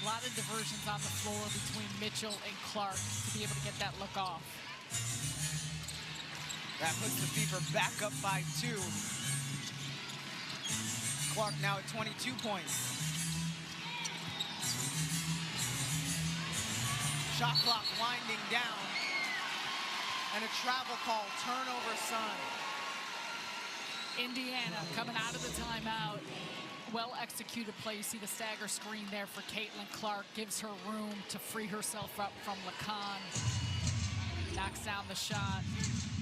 A lot of diversions on the floor between Mitchell and Clark to be able to get that look off. That puts the Fever back up by 2. Clark now at 22 points. Shot clock winding down. And a travel call, turnover Sun. Indiana coming out of the timeout. Well-executed play. You see the stagger screen there for Caitlin Clark. Gives her room to free herself up from Lacan. Knocks down the shot.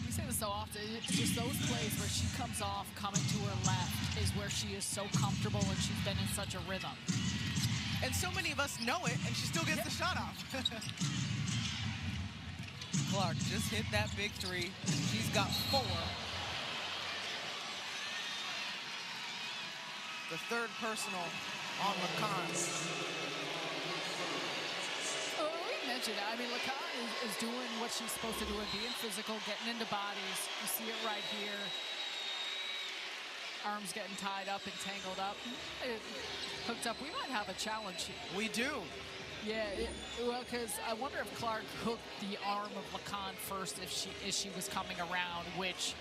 We say this so often. It's just those plays where she comes off, coming to her left, is where she is so comfortable and she's been in such a rhythm. And so many of us know it, and she still gets the shot off. Clark just hit that big 3. She's got 4. The third personal on Lacan. Oh, we mentioned that. I mean, Lacan is doing what she's supposed to do and being physical, getting into bodies. You see it right here. Arms getting tied up and tangled up. Hooked up. We might have a challenge here. We do. Yeah, well, because I wonder if Clark hooked the arm of Lacan first if she was coming around, which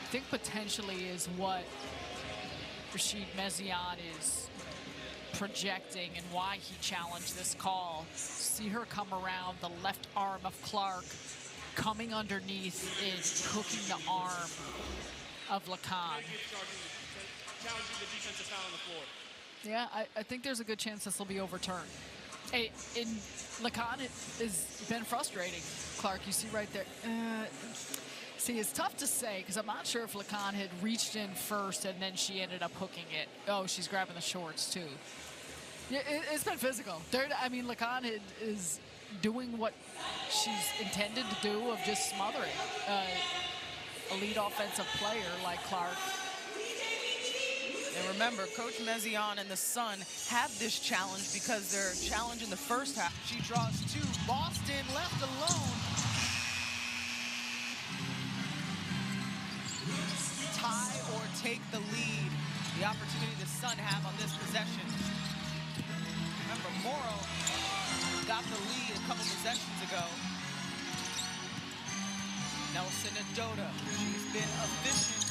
I think potentially is what Rashid Mezion is projecting and why he challenged this call. See her come around, the left arm of Clark coming underneath is hooking the arm of Lacan. Yeah, I think there's a good chance this will be overturned. Hey, Lacan has been frustrating. Clark, you see right there. See, it's tough to say because I'm not sure if Lacan had reached in first and then she ended up hooking it. Oh, she's grabbing the shorts too. Yeah, it's been physical. I mean, Lacan is doing what she's intended to do of just smothering a lead offensive player like Clark. And remember, Coach Mezion and the Sun have this challenge because their challenge in the first half. She draws 2. Boston left alone. Tie or take the lead. The opportunity the Sun have on this possession. Remember, Morrow got the lead a couple possessions ago. Nelson-Adota, she's been efficient.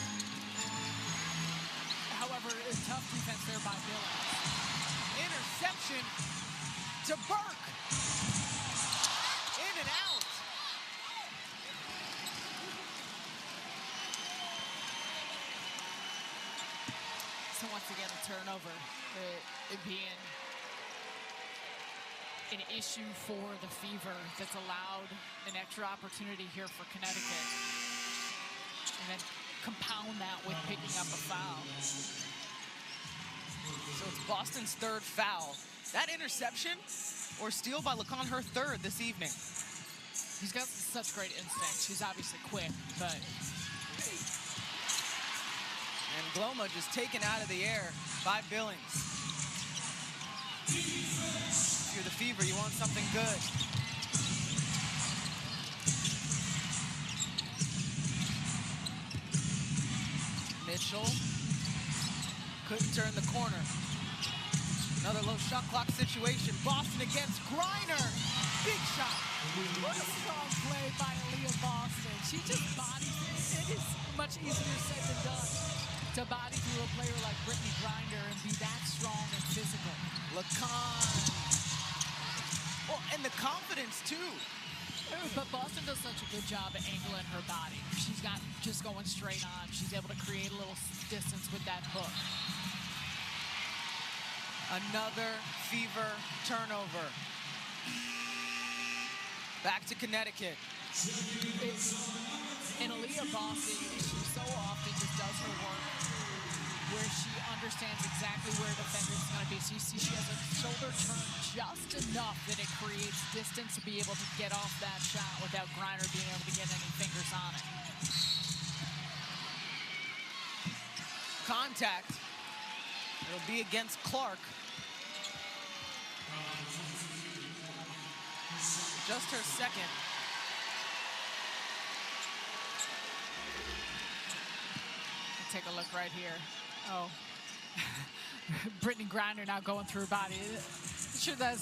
However, it's tough defense there by Billings. Interception to Burke. In and out. So once again, a turnover. It being an issue for the Fever that's allowed an extra opportunity here for Connecticut. And then compound that with picking up a foul. So it's Boston's 3rd foul. That interception or steal by Lacan, her 3rd this evening. He's got such great instinct. She's obviously quick, but. And Gloma just taken out of the air by Billings. If you're the Fever, you want something good. Mitchell couldn't turn the corner. Another low shot clock situation. Boston against Griner. Big shot. What a strong play by Aaliyah Boston. She just bodies it. It is much easier said than done to body through a player like Brittany Griner and be that strong and physical. Lacan. Well, and the confidence, too. But Boston does such a good job at angling her body. She's not just going straight on. She's able to create a little distance with that hook. Another Fever turnover. Back to Connecticut. And Aaliyah Boston, she so often just does her work where she understands exactly where the defender is going to be. So you see she has a shoulder turn just enough that it creates distance to be able to get off that shot without Griner being able to get any fingers on it. Contact. It'll be against Clark. Just her second. Take a look right here. Oh, Brittany Griner now going through her body. Sure, that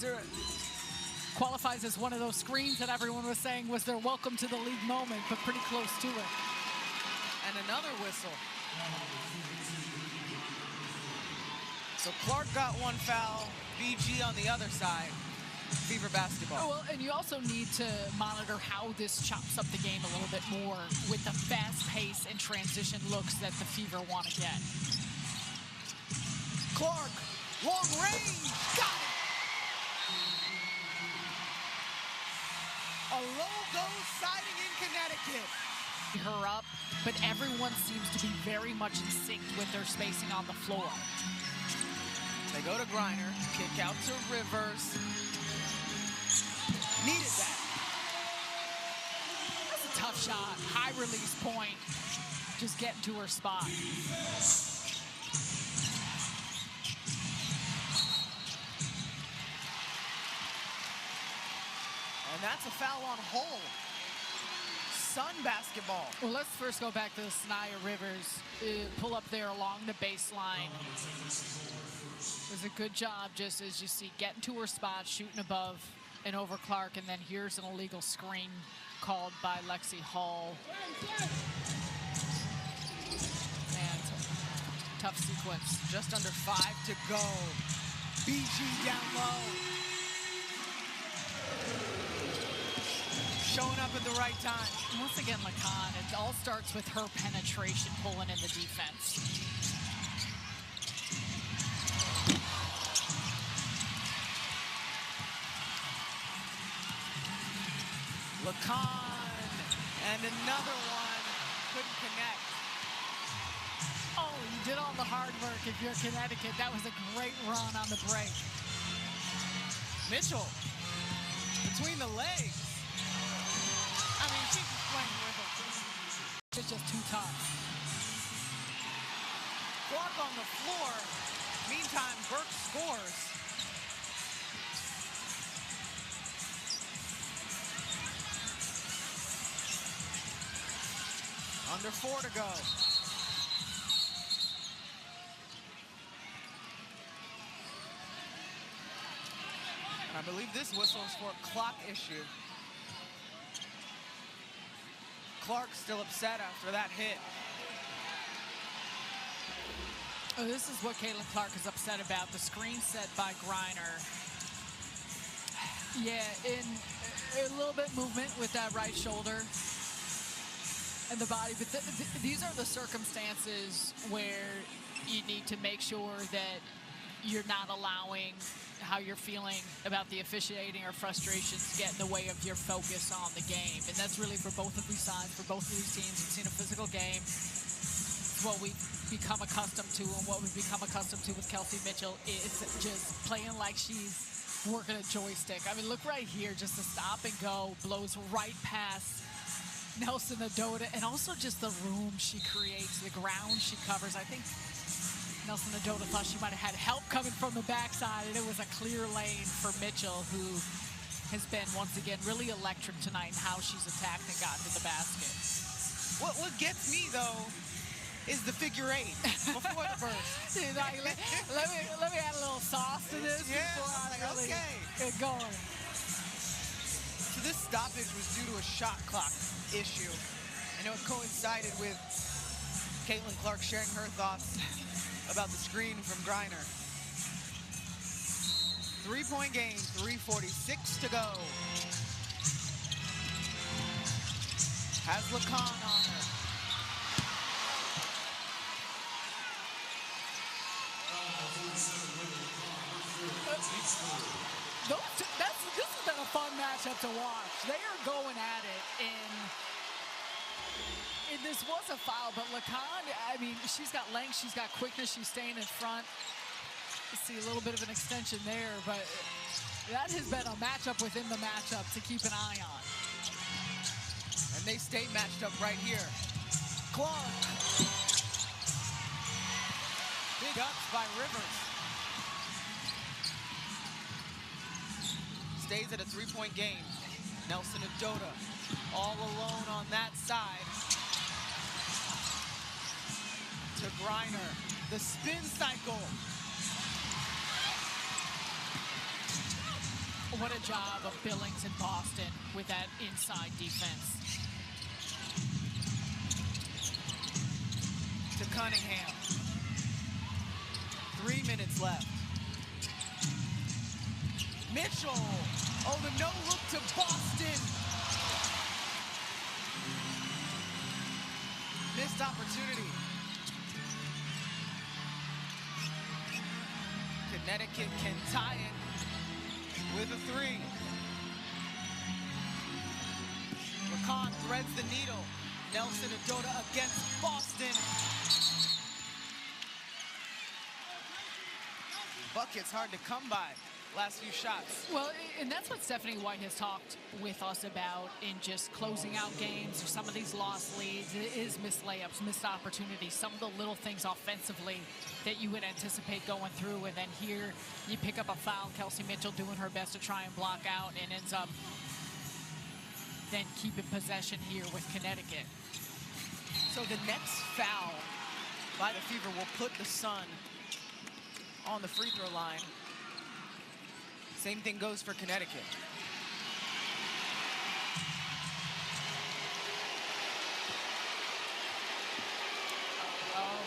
qualifies as one of those screens that everyone was saying was their welcome to the league moment, but pretty close to it. And another whistle. So Clark got one foul, BG on the other side. Fever basketball. Oh, well, and you also need to monitor how this chops up the game a little bit more with the fast pace and transition looks that the Fever want to get. Clark, long range, got it! A logo sighting in Connecticut. Her up, but everyone seems to be very much in sync with their spacing on the floor. They go to Griner, kick out to Rivers. Needed that. That's a tough shot. High release point. Just getting to her spot. And that's a foul on Hull. Sun basketball. Well, let's first go back to the Sanaya Rivers. Pull up there along the baseline. It was a good job, just as you see, getting to her spot, shooting above and over Clark, and then here's an illegal screen called by Lexi Hall. And tough sequence. Just under 5 to go. BG down low. Showing up at the right time. Once again, Lacan, it all starts with her penetration, pulling in the defense. Lacan, and another one, couldn't connect. Oh, you did all the hard work if you're Connecticut. That was a great run on the break. Mitchell, between the legs. I mean, she's just playing with it. It's just too tough. Clark on the floor. Meantime, Burke scores. Under 4 to go. And I believe this whistle is for a clock issue. Clark still upset after that hit. Oh, this is what Caitlin Clark is upset about. The screen set by Griner. Yeah, in a little bit movement with that right shoulder and the body, but these are the circumstances where you need to make sure that you're not allowing how you're feeling about the officiating or frustrations get in the way of your focus on the game. And that's really for both of these sides, for both of these teams. We've seen a physical game. It's what we've become accustomed to, and what we've become accustomed to with Kelsey Mitchell is just playing like she's working a joystick. I mean, look right here, just a stop and go, blows right past Nelson Adota, and also just the room she creates, the ground she covers. I think Nelson Adota thought she might have had help coming from the backside, and it was a clear lane for Mitchell, who has been, once again, really electric tonight in how she's attacked and gotten to the basket. What gets me, though, is the figure eight before the burst. Dude, like, let me add a little sauce to this before I really get going. So this stoppage was due to a shot clock issue. I know it coincided with Caitlin Clark sharing her thoughts about the screen from Griner. 3-point game, 3:46 to go. Has Lacan on her. This has been a fun matchup to watch. They are going at it, and this was a foul, but Lacan, I mean, she's got length, she's got quickness, she's staying in front. You see a little bit of an extension there, but that has been a matchup within the matchup to keep an eye on. And they stay matched up right here. Clark. Big ups by Rivers. Stays at a 3-point game. Nelson Adota all alone on that side. To Griner. The spin cycle. What a job of Billings in Boston with that inside defense. To Cunningham. 3 minutes left. Mitchell. Oh, the no look to Boston. Missed opportunity. Connecticut can tie it with a 3. Lacan threads the needle. Nelson Adota against Boston. Bucket's hard to come by. Last few shots. Well, and that's what Stephanie White has talked with us about in just closing out games or some of these lost leads. It is missed layups, missed opportunities, some of the little things offensively that you would anticipate going through. And then here you pick up a foul, Kelsey Mitchell doing her best to try and block out, and ends up then keeping possession here with Connecticut. So the next foul by the Fever will put the Sun on the free throw line. Same thing goes for Connecticut.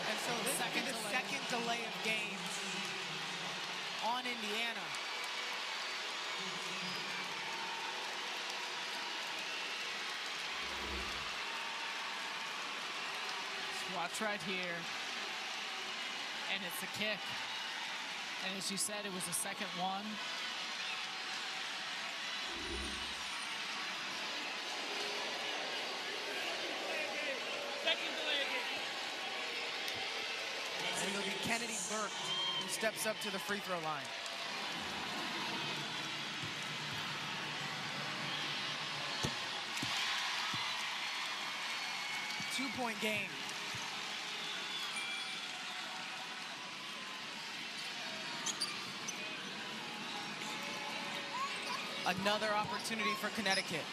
And so this will be the second delay of games on Indiana. Watch right here. And it's a kick. And as you said, it was the second one. And it'll be Kennedy Burke who steps up to the free throw line. Two-point game. Another opportunity for Connecticut.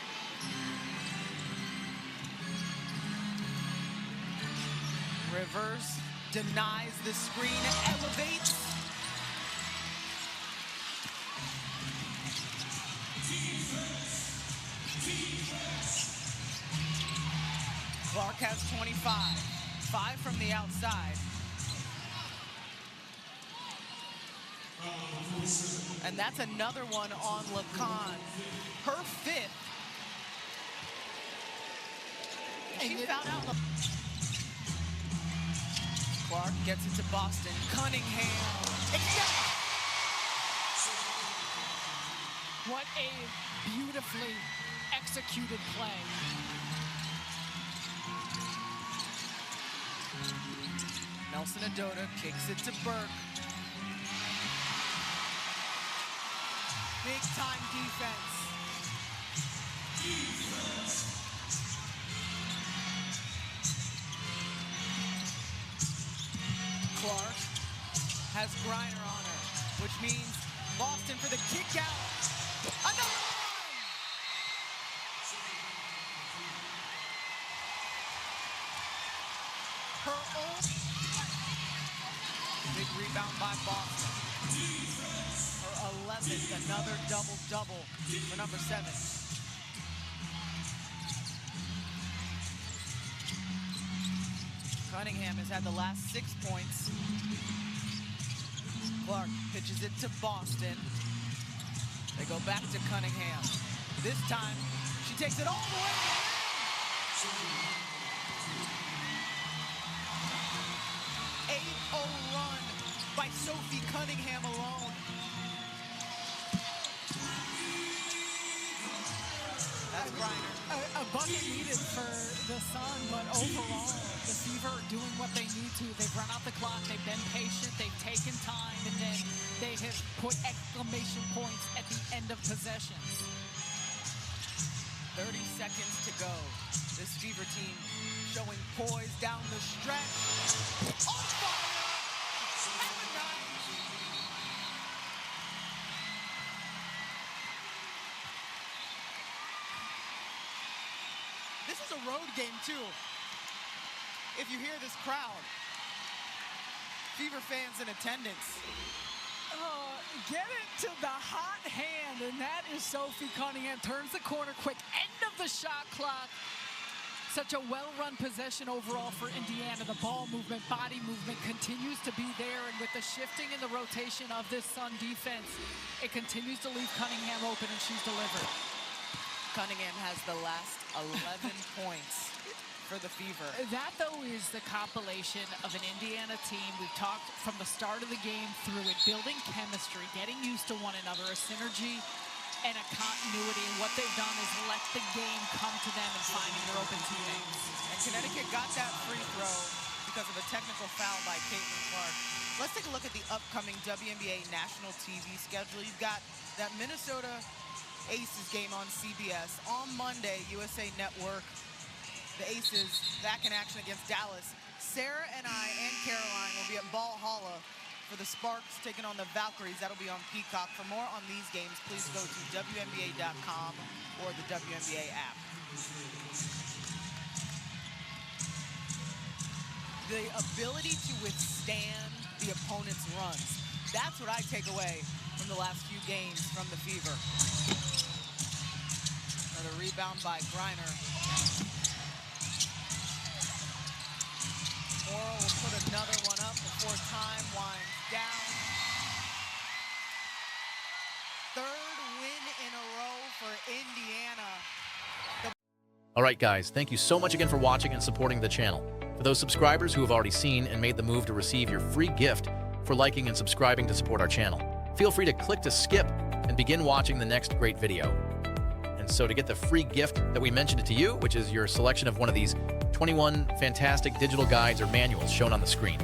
Rivers denies the screen and elevates. Clark has 25. 5 from the outside. And that's another one on Lacan. Her 5th. And she found out. Clark gets it to Boston. Cunningham. What a beautifully executed play. Nelson Adota kicks it to Burke. Big time defense. Clark has Griner on her, which means Boston for the kick out. Another one! Her own. Big rebound by Boston. Her 11th, another double-double for number 7. Cunningham has had the last 6 points. Clark pitches it to Boston. They go back to Cunningham. This time, she takes it all the way to the end. 8-0 run by Sophie Cunningham alone. That's Griner. A bucket needed for the Sun, but overall, the Fever are doing what they need to. They've run out the clock, they've been patient, they've taken time, and then they have put exclamation points at the end of possessions. 30 seconds to go. This Fever team showing poise down the stretch. On fire! And the night. This is a road game, too. If you hear this crowd, Fever fans in attendance. Get it to the hot hand, and that is Sophie Cunningham. Turns the corner quick, end of the shot clock. Such a well-run possession overall for Indiana. The ball movement, body movement continues to be there, and with the shifting and the rotation of this Sun defense, it continues to leave Cunningham open, and she's delivered. Cunningham has the last 11 points for the Fever. That, though, is the compilation of an Indiana team. We've talked from the start of the game through it, building chemistry, getting used to one another, a synergy and a continuity. And what they've done is let the game come to them and finding their open teammates. And Connecticut got that free throw because of a technical foul by Caitlin Clark. Let's take a look at the upcoming WNBA national TV schedule. You've got that Minnesota Aces game on CBS. On Monday, USA Network, the Aces back in action against Dallas. Sarah and I and Caroline will be at Ball Halla for the Sparks taking on the Valkyries. That'll be on Peacock. For more on these games, please go to WNBA.com or the WNBA app. The ability to withstand the opponent's runs. That's what I take away from the last few games from the Fever. Another rebound by Griner. Morrow will put another one up before time winds down. Third win in a row for Indiana. All right, guys, thank you so much again for watching and supporting the channel. For those subscribers who have already seen and made the move to receive your free gift for liking and subscribing to support our channel, feel free to click to skip and begin watching the next great video. And so to get the free gift that we mentioned it to you, which is your selection of one of these 21 fantastic digital guides or manuals shown on the screen.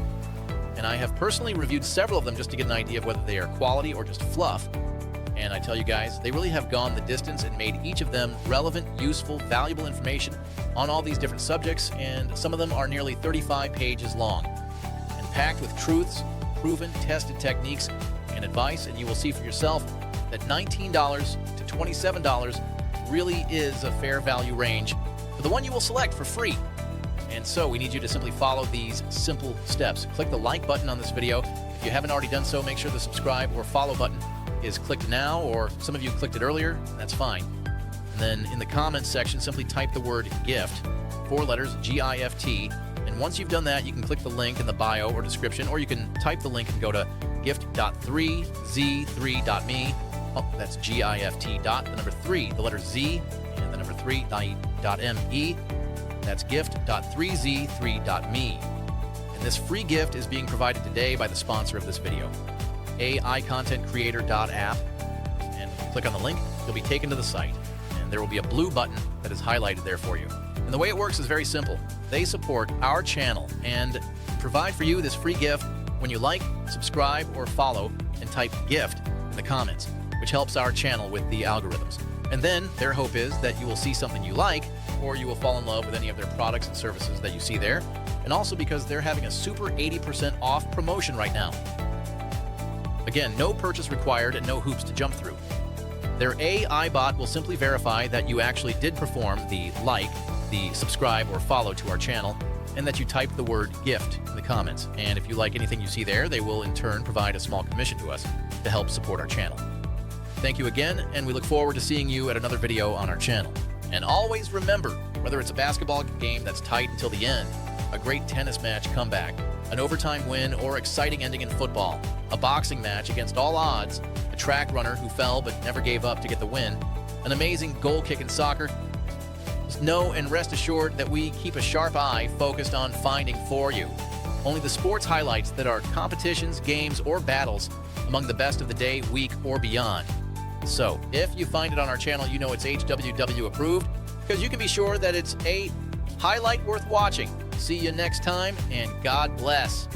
And I have personally reviewed several of them just to get an idea of whether they are quality or just fluff. And I tell you guys, they really have gone the distance and made each of them relevant, useful, valuable information on all these different subjects, and some of them are nearly 35 pages long and packed with truths, proven, tested techniques, and advice. And you will see for yourself that $19 to $27 really is a fair value range for the one you will select for free. And so we need you to simply follow these simple steps. Click the like button on this video. If you haven't already done so, make sure the subscribe or follow button is clicked now, or some of you clicked it earlier, that's fine. And then in the comments section, simply type the word GIFT, 4 letters, G-I-F-T. And once you've done that, you can click the link in the bio or description, or you can type the link and go to gift.3z3.me. Oh, that's G-I-F-T dot, the number 3, the letter Z, and the number 3.me. That's gift.3z3.me. And this free gift is being provided today by the sponsor of this video, AIContentCreator.app. And if you click on the link, you'll be taken to the site, and there will be a blue button that is highlighted there for you. And the way it works is very simple. They support our channel and provide for you this free gift when you like, subscribe, or follow and type GIFT in the comments, which helps our channel with the algorithms. And then their hope is that you will see something you like, or you will fall in love with any of their products and services that you see there. And also because they're having a super 80% off promotion right now. Again, no purchase required and no hoops to jump through. Their AI bot will simply verify that you actually did perform the like, the subscribe or follow to our channel, and that you typed the word gift in the comments. And if you like anything you see there, they will in turn provide a small commission to us to help support our channel. Thank you again, and we look forward to seeing you at another video on our channel. And always remember, whether it's a basketball game that's tight until the end, a great tennis match comeback, an overtime win, or exciting ending in football, a boxing match against all odds, a track runner who fell but never gave up to get the win, an amazing goal kick in soccer, just know and rest assured that we keep a sharp eye focused on finding for you only the sports highlights that are competitions, games, or battles among the best of the day, week, or beyond. So, if you find it on our channel, you know it's HWW approved, because you can be sure that it's a highlight worth watching. See you next time, and God bless.